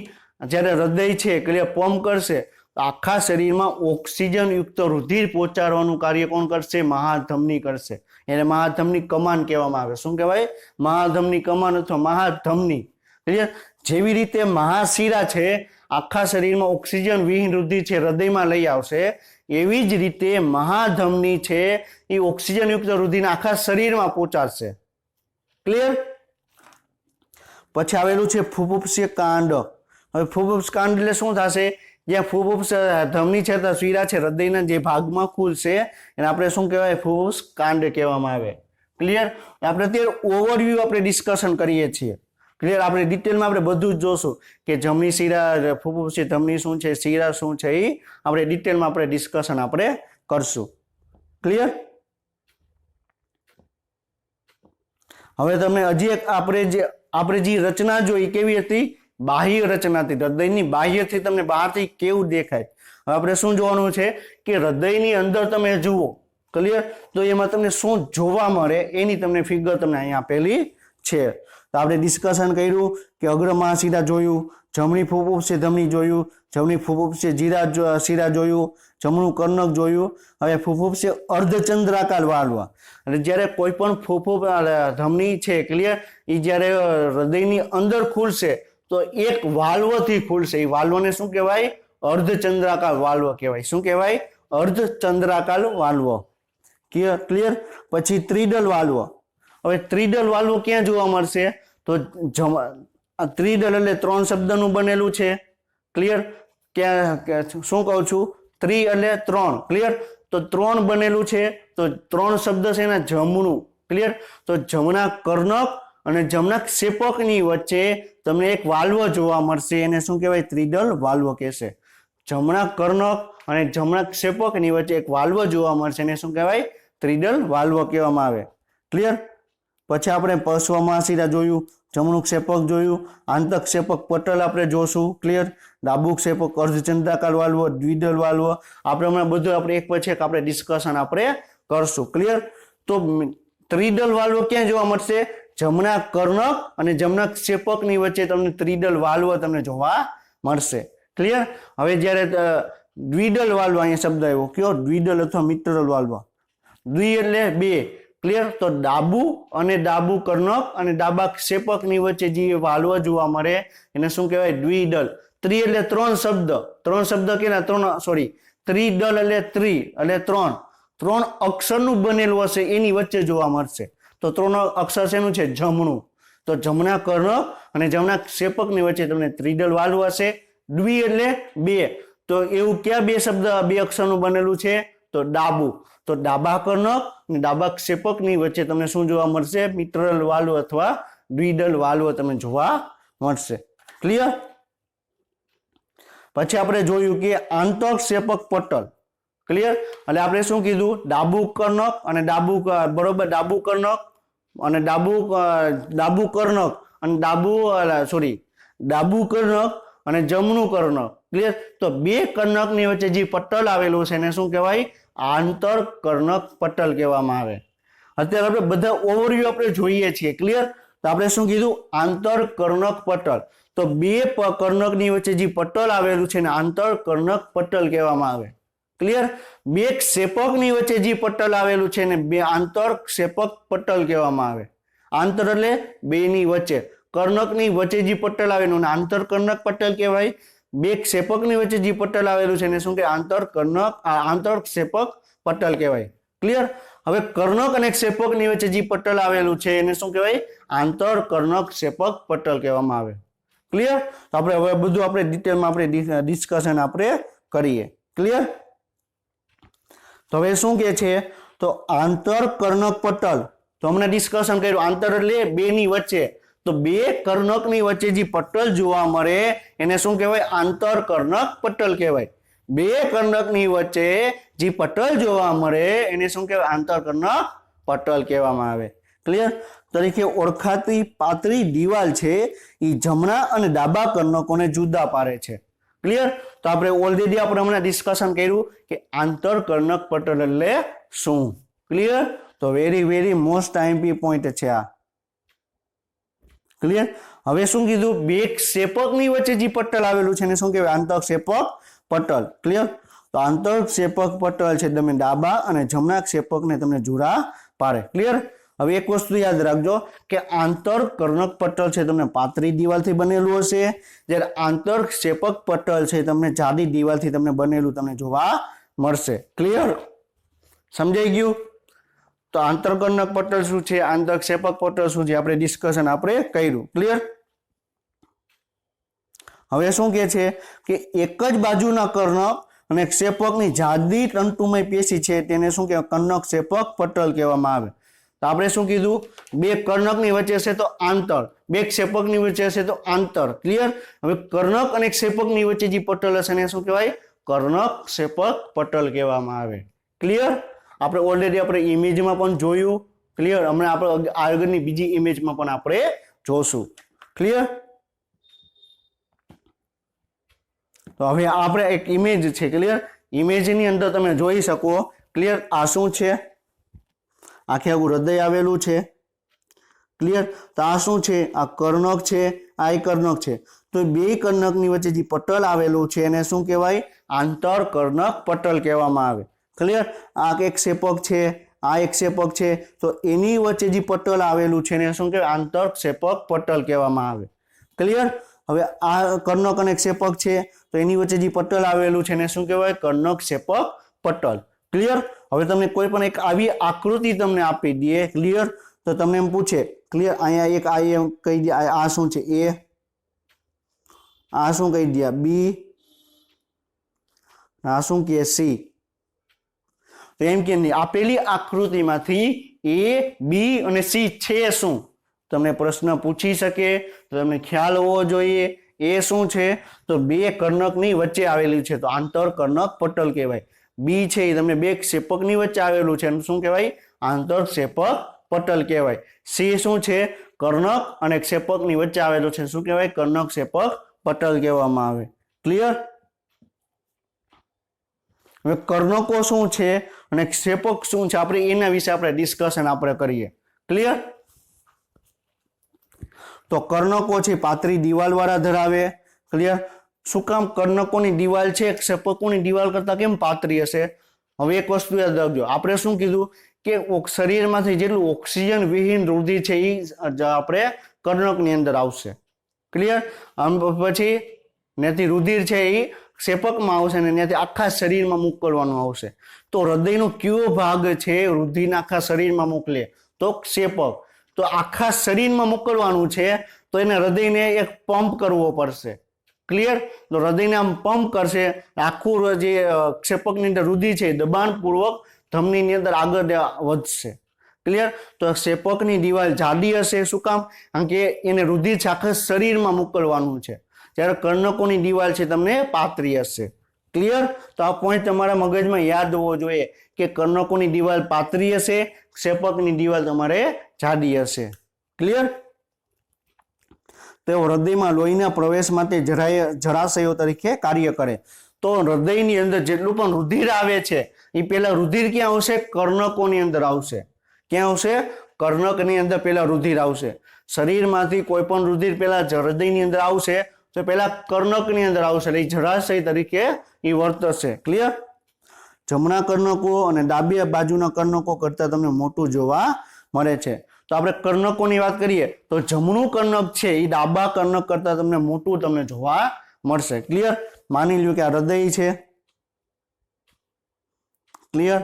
S1: જ્યારે હૃદય છે ક્લિયર પંપ કરશે તો આખા શરીરમાં ઓક્સિજન યુક્ત રુધિર પહોંચાડવાનું કાર્ય કોણ કરશે? મહાધમની કરશે. એને મહાધમની કમાન કહેવામાં આવે. શું કહેવાય? મહાધમની કમાન અથવા મહાધમની. ક્લિયર? જેવી રીતે મહાશિરા છે આખા શરીરમાં ઓક્સિજન વિહીન રુધિર છે હૃદયમાં લઈ આવશે, એવી જ રીતે મહાધમની છે એ ઓક્સિજન યુક્ત રુધિરને આખા શરીરમાં પહોંચાડશે. ક્લિયર? પછી આવેલું છે ફૂફૂસીય કાંડ. હવે ફૂફૂસ કાંડ એટલે શું થશે? જ્યાં ફૂફૂસ ધમની છે તો શિરા છે હૃદયના જે ભાગમાં ખુલશે એને આપણે શું કહેવાય? ફૂફૂસ કાંડ કહેવામાં આવે. ક્લિયર? આપણે અત્યારે ઓવરવ્યૂ આપણે ડિસ્કશન કરીએ છીએ. ક્લિયર? આપણે ડિટેલમાં આપણે બધું જ જોશું કે જમણી શિરા, ફૂફૂસીય ધમની શું છે, શિરા શું છે, એ આપણે ડિટેલમાં આપણે ડિસ્કશન આપણે કરશું. ક્લિયર? હવે તમને હજી એક આપણે જે રચના જોઈ કેવી હતી? બાહ્ય રચના હતી. હૃદયની બાહ્યથી તમને બહારથી કેવું દેખાય. હવે આપણે શું જોવાનું છે કે હૃદયની અંદર તમે જુઓ. ક્લિયર? તો એમાં તમને શું જોવા મળે એની તમને ફિગર તમને અહીંયા આપેલી છે. તો આપણે ડિસ્કશન કર્યું કે અગ્રમહાશિરા જોયું, જમણી ફૂફૂસીય ધમની જોયું, જમણી ફૂફૂસીય શિરા જોયું, જમણું કર્ણક જોયું. હવે ફૂફૂસીય અર્ધચંદ્રાકાર વાલ્વ. એટલે જ્યારે કોઈ પણ ધમની છે ક્લિયર એ જ્યારે હૃદયની અંદર ખુલશે તો એક વાલ્વથી ખુલશે. એ વાલ્વને શું કહેવાય? અર્ધચંદ્રાકાર વાલ્વ કહેવાય. શું કહેવાય? અર્ધચંદ્રાકાર વાલ્વ. ક્લિયર? પછી ત્રિદલ વાલ્વ. હવે ત્રિદલ વાલ્વ ક્યાં જોવા મળશે? તો ત્રિદલ એટલે 3 શબ્દનું બનેલું છે. ક્લિયર? શું કહું છું? ત્રિ એટલે 3. ક્લિયર? તો 3 બનેલું છે. તો 3 શબ્દ છે એના જમણું. ક્લિયર? તો જમણા કર્ણક અને જમણા ક્ષેપકની વચ્ચે તમને એક વાલ્વ જોવા મળશે. એને શું કહેવાય? ત્રિદલ વાલ્વ કહેશે. જમણા કર્ણક અને જમણા ક્ષેપકની વચ્ચે એક વાલ્વ જોવા મળશે. એને શું કહેવાય? ત્રિદલ વાલ્વ કહેવામાં આવે. ક્લિયર? પછી આપણે પશ્વમહાશિરા જોયું, જમણું ક્ષેપક જોયું, આંતરક્ષેપક પટલ આપણે જોશું. ક્લિયર? ડાબુ ક્ષેપક અર્ધચંદ્રાકાર વાલ્વ, દ્વિદલ વાલ્વ. આપણે હમણાં બધું આપણે એક પછી એક આપણે ડિસ્કશન આપણે કરશું. ક્લિયર? તો ત્રિદલ વાલ્વ ક્યાં જોવા મળશે? જમણા કર્ણક અને જમણા ક્ષેપકની વચ્ચે તમને ત્રિદલ વાલ્વ તમને જોવા મળશે. ક્લિયર? હવે જ્યારે દ્વિદલ વાલ્વ અહીંયા શબ્દ આવ્યો કયો? દ્વિદલ અથવા મિત્રલ વાલ્વ. દ્વિ એટલે 2. ક્લિયર? તો ડાબુ કર્ણક અને ડાબા ક્ષેપકની વચ્ચે જે વાલ્વ જોવા મળે એને શું કહેવાય? દ્વિદલ. ત્રિ એટલે 3 શબ્દ. 3 શબ્દ કેના? ત્રિદલ એટલે 3 અક્ષરનું બનેલું હશે એની વચ્ચે જોવા મળશે. તો 3 અક્ષર શેનું છે? જમણું. તો જમણા કર્ણક અને જમણા ક્ષેપકની વચ્ચે તમને ત્રિદલ વાલ્વ હશે। દ્વિ એટલે બે, તો એવું ક્યાં બે શબ્દ બે અક્ષરનું બનેલું છે? તો ડાબું। તો ડાબા કર્ણક અને ડાબા ક્ષેપકની વચ્ચે તમને શું જોવા મળશે? મિત્રલ વાલ્વ અથવા દ્વિદલ વાલ્વ તમને જોવા મળશે। ક્લિયર? પછી આપણે જોયું કે આંતરક્ષેપક પટલ। ક્લિયર? એટલે આપણે શું કીધું? ડાબુ કર્ણક અને ડાબુ બરોબર ડાબુ કર્ણક અને ડાબુ કર્ણક અને ડાબુ કર્ણક અને જમણું કર્ણક। ક્લિયર? તો બે કર્ણકની વચ્ચે જે પટલ આવેલું છે એને શું કહેવાય? આંતરકર્ણક પટલ કહેવામાં આવે। અત્યારે આપણે બધા ઓવરવ્યુ આપણે જોઈએ છીએ। ક્લિયર? તો આપણે શું કીધું? આંતરકર્ણક પટલ। તો બે કર્ણકની વચ્ચે જે પટલ આવેલું છે એને આંતરકર્ણક પટલ કહેવામાં આવે। ક્લિયર? બે ક્ષેપકની વચ્ચે જે પટલ આવેલું છે એને બે આંતરક્ષેપક પટલ કહેવામાં આવે। આંતર એટલે બેની વચ્ચે, કર્ણકની વચ્ચે જે પટલ આવેલું એને આંતરકર્ણક પટલ કહેવાય। બે ક્ષેપકની વચ્ચે જે પટલ આવેલું છે એને શું કહેવાય? આંતરક્ષેપક પટલ કહેવાય। ક્લિયર? હવે કર્ણક અને ક્ષેપકની વચ્ચે જે પટલ આવેલું છે એને શું કહેવાય? આંતરકર્ણક ક્ષેપક પટલ કહેવામાં આવે। ક્લિયર? તો આપણે હવે બધું આપણે ડિટેલમાં આપણે ડિસ્કશન આપણે કરીએ। ક્લિયર? તો હવે શું કહે છે? તો આંતરકર્ણક પટલ, તો હમણાં ડિસ્કશન કર્યું, આંતર એટલે બેની વચ્ચે, તો બે કર્ણકની વચ્ચે જે પટલ જોવા મળે એને શું કહેવાય? આંતરકર્ણક પટલ કહેવાય। બે કર્ણકની વચ્ચે જે પટલ જોવા મળે એને શું કહેવાય? આંતરકર્ણક પટલ કહેવામાં આવે। ક્લિયર? તરીકે ઓળખાતી પાતળી દિવાલ છે એ જમણા અને ડાબા કર્ણકોને જુદા પાડે છે। ક્લિયર? તો આપણે ઓલરેડી આપણે હમણાં ડિસ્કશન કર્યું કે આંતરકર્ણક પટલ એટલે શું। ક્લિયર? તો વેરી મોસ્ટ આઈએમપી પોઈન્ટ છે આ। ક્લિયર? હવે શું કીધું? બે ક્ષેપકની વચ્ચે જે પટલ આવેલું છે એને શું કહેવાય? આંતરક્ષેપક પટલ। ક્લિયર? તો આંતરક્ષેપક પટલ છે તમે ડાબા અને જમણા ક્ષેપકને તમને જુદા પાડે। ક્લિયર? હવે એક વસ્તુ યાદ રાખજો કે આંતરકર્ણક પટલ છે તમને પાતળી દિવાલથી બનેલું હશે, જ્યારે આંતરક્ષેપક પટલ છે તમને જાડી દિવાલથી તમને બનેલું તમને જોવા મળશે। ક્લિયર? સમજાઈ ગયું? તો આંતરકર્ણક પટલ શું છે, આંતરક્ષેપક પટલ શું છે, આપણે ડિસ્કશન આપણે કર્યું। ક્લિયર? હવે શું કહે છે કે એક જ બાજુના કર્ણક અને ક્ષેપકની જાડી તંતુમય પેશી છે તેને શું કહેવાય? કર્ણક ક્ષેપક પટલ કહેવામાં આવે। તો આપણે શું કીધું? બે કર્ણકની વચ્ચે છે તો આંતર, બે ક્ષેપકની વચ્ચે છે તો આંતર। ક્લિયર? હવે કર્ણક અને ક્ષેપકની વચ્ચે જે પટલ હશે એને શું કહેવાય? કર્ણક ક્ષેપક પટલ કહેવામાં આવે। ક્લિયર? આપણે ઓલરેડી આપણે ઇમેજમાં પણ જોયું। ક્લિયર? હમણાં આપણે આગળની બીજી ઇમેજમાં પણ આપણે જોશું। ક્લિયર? તો હવે આપણે એક ઇમેજ છે। ક્લિયર? ઇમેજની અંદર તમે જોઈ શકો। ક્લિયર? આ શું છે? આખે આખું હૃદય આવેલું છે। ક્લિયર? તો આ શું છે? આ કર્ણક છે, આ કર્ણક છે। તો બે કર્ણકની વચ્ચે જે પટલ આવેલું છે એને શું કહેવાય? આંતરકર્ણક પટલ કહેવામાં આવે। ક્લિયર? આ એક ક્ષેપક છે, આ એક ક્ષેપક છે, તો એની વચ્ચે જે પટલ આવેલું છે એને શું કહેવાય? આંતરક્ષેપક પટલ કહેવામાં આવે। ક્લિયર? હવે આ કર્ણક અને ક્ષેપક છે તો એની વચ્ચે જે પટલ આવેલું છે એને શું કહેવાય? કર્ણક ક્ષેપક પટલ। ક્લિયર? હવે તમને કોઈ પણ એક આવી આકૃતિ તમને આપી દે। ક્લિયર? તો તમને એમ પૂછે, ક્લિયર, અહીંયા એક આ એમ કહી દે આ શું છે? એ, આ શું કહી દે? બી, આ શું કે? સી। તો એમ કે નહીં, આપેલી આકૃતિમાંથી એ, બી અને સી છે શું? તમને પ્રશ્ન પૂછી શકે તો તમને ખ્યાલ હોવો જોઈએ એ શું છે? તો બે કર્ણકની વચ્ચે આવેલી છે તો આંતરકર્ણક પટલ કહેવાય। બી છે એ તમને બે ક્ષેપકની વચ્ચે આવેલું છે શું કહેવાય? આંતરક્ષેપક પટલ કહેવાય। સી શું છે? કર્ણક અને ક્ષેપકની વચ્ચે આવેલું છે શું કહેવાય? કર્ણક ક્ષેપક પટલ કહેવામાં આવે। ક્લિયર? હવે કર્ણકો શું છે અને ક્ષેપક શું છે આપણે એના વિશે આપણે ડિસ્કશન આપણે કરીએ। ક્લિયર? તો કર્ણકો છે પાતળી દિવાલ વાળા ધરાવે। ક્લિયર? શું કામ કર્ણકોની દિવાલ છે ક્ષેપકોની દિવાલ કરતા કેમ પાતળી હશે? હવે એક વસ્તુ યાદ રાખજો, આપણે શું કીધું કે શરીરમાંથી જેટલું ઓક્સિજન વિહીન રુધિર છે એ આપણે કર્ણકની અંદર આવશે। ક્લિયર? પછી ત્યાંથી રુધિર છે એ ક્ષેપકમાં આવશે ને ત્યાંથી આખા શરીરમાં મોકલવાનું આવશે। તો હૃદયનો કયો ભાગ છે રુધિરને આખા શરીરમાં મોકલે? તો ક્ષેપક। તો આખા શરીરમાં મોકલવાનું છે તો એને હૃદયને એક પંપ કરવો પડશે. ક્લિયર? તો હૃદયને આમ પંપ કરશે, આખું જે ક્ષેપકની અંદર રુધિર છે દબાણપૂર્વક ધમનીની અંદર આગળ વધશે. ક્લિયર? તો ક્ષેપકની દિવાલ જાડી હશે. શું કામ? કારણ કે એને રુધિર આખા શરીરમાં મોકલવાનું છે. જ્યારે કર્ણકોની દિવાલ છે તમને પાતળી હશે. ક્લિયર? તો આ પોઈન્ટ તમારા મગજમાં યાદ હોવો જોઈએ કે કર્ણકોની દિવાલ પાતળી હશે, ક્ષેપકની દિવાલ તમારે જાડી હશે. ક્લિયર? તેઓ હૃદયમાં લોહીના પ્રવેશ માટે જળાશયો તરીકે કાર્ય કરે. તો હૃદયની અંદર જેટલું પણ રુધિર આવે છે એ પેલા રુધિર ક્યાં આવશે? કર્ણકોની અંદર આવશે. ક્યાં આવશે? કર્ણકની અંદર પેલા રુધિર આવશે. શરીરમાંથી કોઈ પણ રુધિર પેલા હૃદયની અંદર આવશે તો પેલા કર્ણકની અંદર આવશે, એટલે જળાશય તરીકે એ વર્તશે. ક્લિયર? જમણા કર્ણકો અને ડાબી બાજુના કર્ણકો કરતા તમને મોટું જોવા મળે છે. તો આપણે કર્ણકોની વાત કરીએ તો જમણું કર્ણક છે એ ડાબા કર્ણક કરતા તમને મોટું તમને જોવા મળશે. ક્લિયર? માની લ્યો કે આ હૃદય છે. ક્લિયર?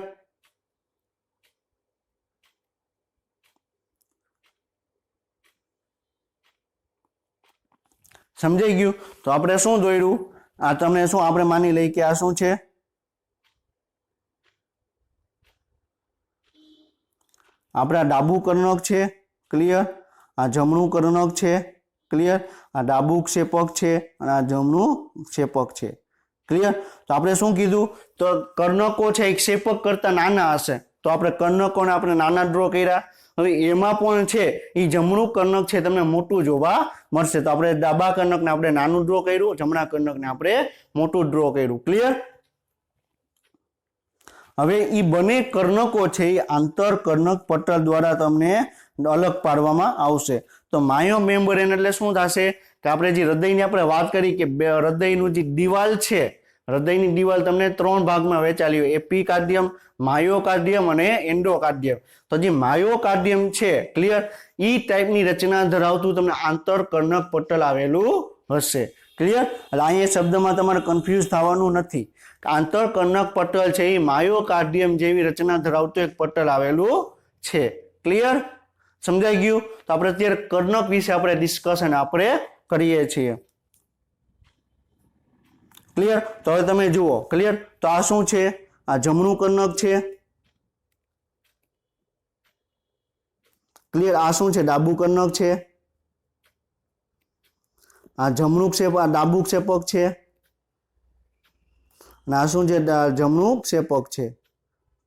S1: સમજાઈ ગયું? તો આપણે શું દોર્યું? આ તમને શું આપણે માની લઈએ કે આ શું છે? આપણા ડાબુ કર્ણક છે. ક્લિયર? આ જમણું કર્ણક છે. ક્લિયર? આ ડાબુ ક્ષેપક છે અને આ જમણું ક્ષેપક છે. ક્લિયર? તો આપણે શું કીધું? તો કર્ણકો છે એ ક્ષેપક કરતા નાના હશે, તો આપણે કર્ણકોને આપણે નાના ડ્રો કર્યા. હવે એમાં પણ છે એ જમણું કર્ણક છે તમને મોટું જોવા મળશે, તો આપણે ડાબા કર્ણકને આપણે નાનું ડ્રો કર્યું, જમણા કર્ણકને આપણે મોટું ડ્રો કર્યું. ક્લિયર? હવે એ બંને કર્ણકો છે એ આંતર કર્ણક પટલ દ્વારા તમને અલગ પાડવામાં આવશે. તો માયો મેમ્બ્રેન એટલે શું થશે કે આપણે જે હૃદયની આપણે વાત કરી કે હૃદયનું જે દિવાલ છે, હૃદયની દિવાલ તમને 3 ભાગમાં વહેંચાયેલી હોય: એપિકાર્ડિયમ, માયોકાર્ડિયમ અને એન્ડોકાર્ડિયમ. તો જે માયોકાર્ડિયમ છે, ક્લિયર, એ ટાઈપની રચના ધરાવતું તમને આંતર કર્ણક પટલ આવેલું હશે. ક્લિયર? એટલે અહીંયા શબ્દમાં તમારે કન્ફ્યુઝ થવાનું નથી. આંતર કર્ણક પટલ છે એ માયોકાર્ડિયમ જેવી રચના ધરાવતું એક પટલ આવેલું છે. ક્લિયર? સમજાઈ ગયું? તો આપણે અત્યારે કર્ણક વિશે આપણે ડિસ્કશન આપણે કરીએ છીએ. ક્લિયર? તો હવે તમે જુઓ. ક્લિયર? તો આ શું છે? આ જમણું કર્ણક છે. ક્લિયર? આ શું છે? ડાબુ કર્ણક છે. આ જમણું ક્ષેપક, આ ડાબુ ક્ષેપક છે. અને આ શું છે? જમણું ક્ષેપક છે.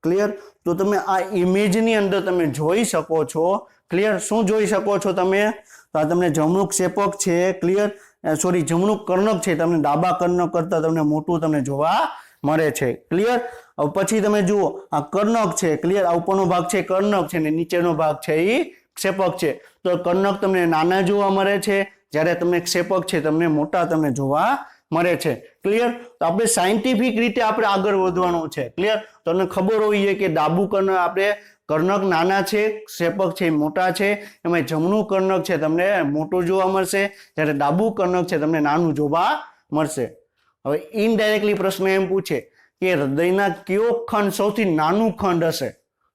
S1: ક્લિયર? તો તમે આ ઇમેજની અંદર તમે જોઈ શકો છો. ક્લિયર? શું જોઈ શકો છો તમે? તો આ તમને જમણું ક્ષેપક છે. ક્લિયર? સોરી, જમણું કર્ણક છે તમને ડાબા કર્ણક કરતા તમને મોટું તમને જોવા મળે છે. ક્લિયર? હવે પછી તમે જુઓ, આ કર્ણક છે. ક્લિયર? આ ઉપરનો ભાગ છે કર્ણક છે ને નીચેનો ભાગ છે એ ક્ષેપક છે. તો કર્ણક તમને નાના જોવા મળે છે, જ્યારે તમને ક્ષેપક છે તમને મોટા તમને જોવા મળે છે. ક્લિયર? તો આપણે સાયન્ટિફિક રીતે આપણે આગળ વધવાનું છે. ક્લિયર? તમને ખબર હોવી જોઈએ કે ડાબુ કર્ણક આપણે કર્ણક નાના છે, ક્ષેપક છે મોટા છે, એમાં જમણું કર્ણક છે તમને મોટું જોવા મળશે, જ્યારે ડાબુ કર્ણક છે તમને નાનું જોવા મળશે. હવે ઇનડાયરેક્ટલી પ્રશ્ન એમ પૂછે કે હૃદયના કયો ખંડ સૌથી નાનું ખંડ હશે?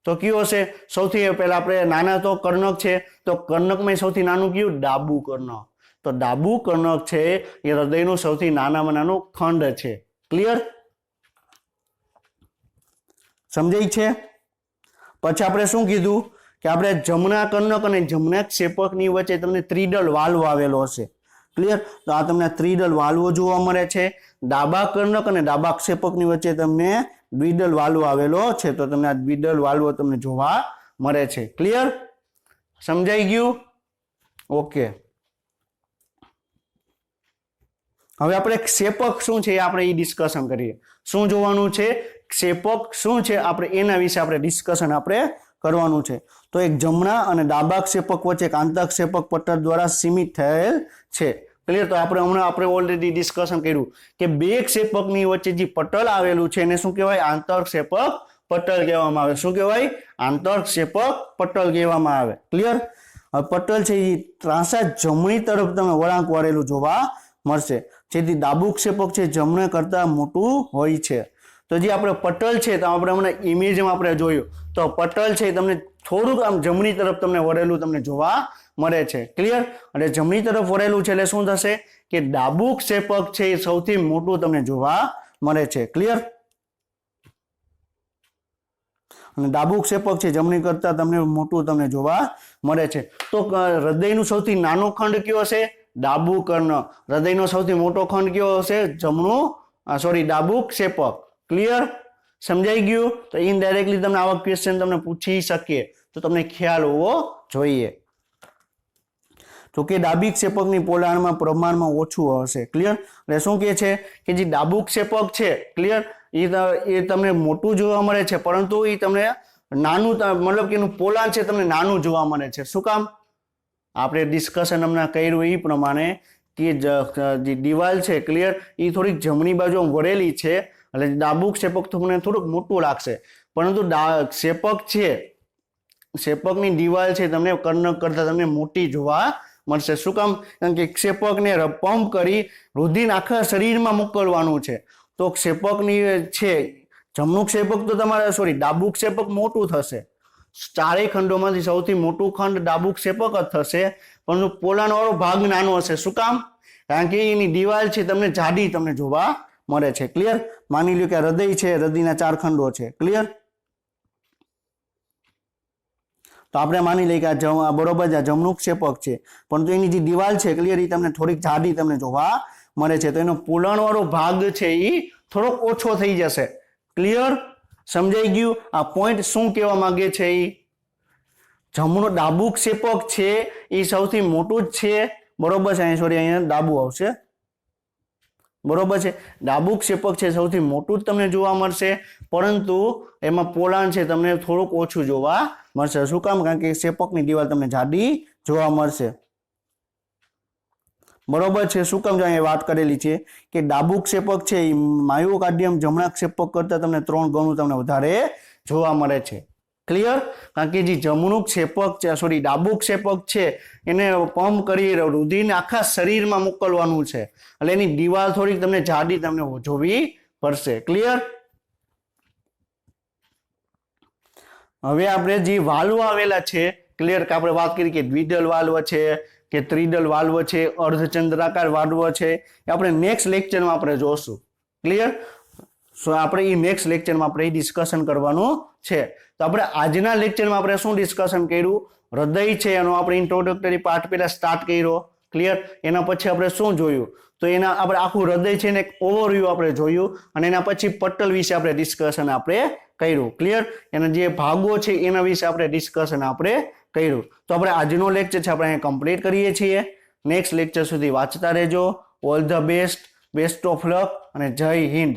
S1: તો કયો હશે? સૌથી પહેલા આપણે નાના તો કર્ણક છે, તો કર્ણકમાં સૌથી નાનું કયું? ડાબુ કર્ણક. તો ડાબુ કર્ણક છે એ હૃદયનું સૌથી નાનામાં નાનું ખંડ છે. ક્લિયર? સમજાય છે? પછી આપણે શું કીધું કે આપણે જમણા કર્ણક અને જમણા ક્ષેપકની વચ્ચે તમને ત્રિદલ વાલ્વ આવેલો હશે. ક્લિયર? તો આ તમને ત્રિદલ વાલ્વો જોવા મળે છે. ડાબા કર્ણક અને ડાબા ક્ષેપકની વચ્ચે તમને દ્વિદલ વાલ્વ આવેલો છે, તો તમને આ દ્વિદલ વાલ્વો તમને જોવા મળે છે. ક્લિયર? સમજાઈ ગયું? ઓકે. હવે આપણે ક્ષેપક શું છે આપણે એ ડિસ્કશન કરીએ. શું જોવાનું છે? ક્ષેપક શું છે આપણે એના વિશે આપણે ડિસ્કશન આપણે કરવાનું છે. તો એક જમણા અને ડાબા ક્ષેપક વચ્ચે એક આંતર ક્ષેપક પટલ દ્વારા સીમિત થયેલ છે. ક્લિયર? તો હમણાં આપણે ઓલરેડી ડિસ્કશન કર્યું કે બે ક્ષેપકની વચ્ચે જે પટલ આવેલું છે એને શું કહેવાય? આંતર ક્ષેપક પટલ કહેવામાં આવે. શું કહેવાય? આંતર ક્ષેપક પટલ કહેવામાં આવે. ક્લિયર? હવે પટલ છે એ ત્રાંસા જમણી તરફ તમે વળાંક વાળેલું જોવા મળશે, જેથી ડાબુ ક્ષેપક છે જમણે કરતા મોટું હોય છે. તો તો જે આપણે પટલ છે તો આપણે હમણાં ઇમેજમાં આપણે જોયું તો પટલ છે તમને થોડુંક આમ જમણી તરફ તમને વળેલું તમને જોવા મળે છે. ક્લિયર? અને જમણી તરફ વળેલું છે એટલે શું થશે કે ડાબુ ક્ષેપક છે એ સૌથી મોટું તમને જોવા મળે છે. ક્લિયર? અને ડાબુ ક્ષેપક છે જમણી કરતા તમને મોટું તમને જોવા મળે છે. તો હૃદયનું સૌથી નાનો ખંડ કયો હશે? ડાબુ કર્ણ. હૃદયનો સૌથી મોટો ખંડ કયો હશે? ડાબુ ક્ષેપક. ક્લિયર? સમજાઈ ગયું? તો ઇનડાયરેક્ટલી તમને આવા ક્વેશ્ચન તમને પૂછી શકીએ તો તમને ખ્યાલ હોવો જોઈએ. તો કે ડાબી ક્ષેપકની પોલાણમાં પ્રમાણમાં ઓછું હશે. ક્લિયર? એટલે શું કહે છે કે જે ડાબુ ક્ષેપક છે, ક્લિયર, એ તમને મોટું જોવા મળે છે પરંતુ એ તમને નાનું, મતલબ કે એનું પોલાણ છે તમને નાનું જોવા મળે છે. શું કામ? આપણે ડિસ્કશન હમણાં કર્યું એ પ્રમાણે કે જે દિવાલ છે, ક્લિયર, એ થોડીક જમણી બાજુ વળેલી છે એટલે ડાબુ ક્ષેપક તમને થોડુંક મોટું લાગશે પરંતુ ક્ષેપક છે, ક્ષેપકની દિવાલ છે તમને કર્ણ કરતા તમને મોટી જોવા મળશે. શું કામ? કારણ કે ક્ષેપકને પંપ કરી રુધિર આખા શરીરમાં મોકલવાનું છે. તો ક્ષેપકની છે જમણું ક્ષેપક તો તમારે ડાબુ ક્ષેપક મોટું થશે. ચારેય ખંડોમાંથી સૌથી મોટું ખંડ ડાબુ ક્ષેપક જ થશે પરંતુ પોલાણ વાળો ભાગ નાનો હશે. શું કામ? કારણ કે એની દિવાલ છે તમને જાડી તમને જોવા મળે છે. ક્લિયર? માની લ્યો કે હૃદય છે, હૃદયના 4 ખંડો છે. ક્લિયર? તો આપણે માની લઈએ કે આ બરોબર છે, આ જમણું ક્ષેપક છે પરંતુ એની જે દિવાલ છે, ક્લિયર, એ તમને થોડીક જાડી તમને જોવા મળે છે. તો એનો પોલાણ વાળો ભાગ છે એ થોડોક ઓછો થઈ જશે. ક્લિયર? સમજાઈ ગયું? આ પોઈન્ટ શું કહેવા માંગે છે? એ જમણું ડાબુ ક્ષેપક છે એ સૌથી મોટું જ છે. બરોબર છે? અહીંયા ડાબુ આવશે. બરોબર છે? ડાબુ ક્ષેપક છે સૌથી મોટું જ તમને જોવા મળશે પરંતુ એમાં પોલાણ છે તમને થોડુંક ઓછું જોવા મળશે. શું કામ? કારણ કે ક્ષેપકની દિવાલ તમને જાડી જોવા મળશે. બરોબર છે? શું કામ? અહીંયા વાત કરેલી છે કે ડાબુ ક્ષેપક છે એ માયોકાર્ડિયમ જમણા ક્ષેપક કરતા તમને 3 ગણું તમને વધારે જોવા મળે છે. ક્લિયર? કારણ કે જે જમણું ક્ષેપક છે, ડાબુ ક્ષેપક છે એને પંપ કરી રુધિરને આખા શરીરમાં મોકલવાનું છે એટલે એની દિવાલ થોડીક તમને જાડી તમને જોવી પડશે. ક્લિયર? હવે આપણે જે વાલ્વ આવેલા છે, ક્લિયર, કે આપણે વાત કરી કે દ્વિદલ વાલ્વ છે કે ત્રિદલ વાલ્વ છે, અર્ધચંદ્રાકાર વાલ્વ છે, એ આપણે નેક્સ્ટ લેક્ચરમાં આપણે જોશું. ક્લિયર? સો આપણે એ નેક્સ્ટ લેક્ચરમાં આપણે ડિસ્કશન કરવાનું છે. તો આપણે આજના લેક્ચરમાં આપણે શું ડિસ્કશન કર્યું? હૃદય છે એનો આપણે ઇન્ટ્રોડક્ટરી પાર્ટ પહેલા સ્ટાર્ટ કર્યો. ક્લિયર? એના પછી આપણે શું જોયું? તો એના આપણે આખું હૃદય છે ને એક ઓવરવ્યૂ આપણે જોયું અને એના પછી પટલ વિશે આપણે ડિસ્કશન આપણે કર્યું. ક્લિયર? એના જે ભાગો છે એના વિશે આપણે ડિસ્કશન આપણે કર્યું. તો આપણે આજનો લેક્ચર છે આપણે અહીંયા કમ્પ્લીટ કરીએ છીએ. નેક્સ્ટ લેક્ચર સુધી વાંચતા રહેજો. All the best, best of luck અને જય હિન્દ.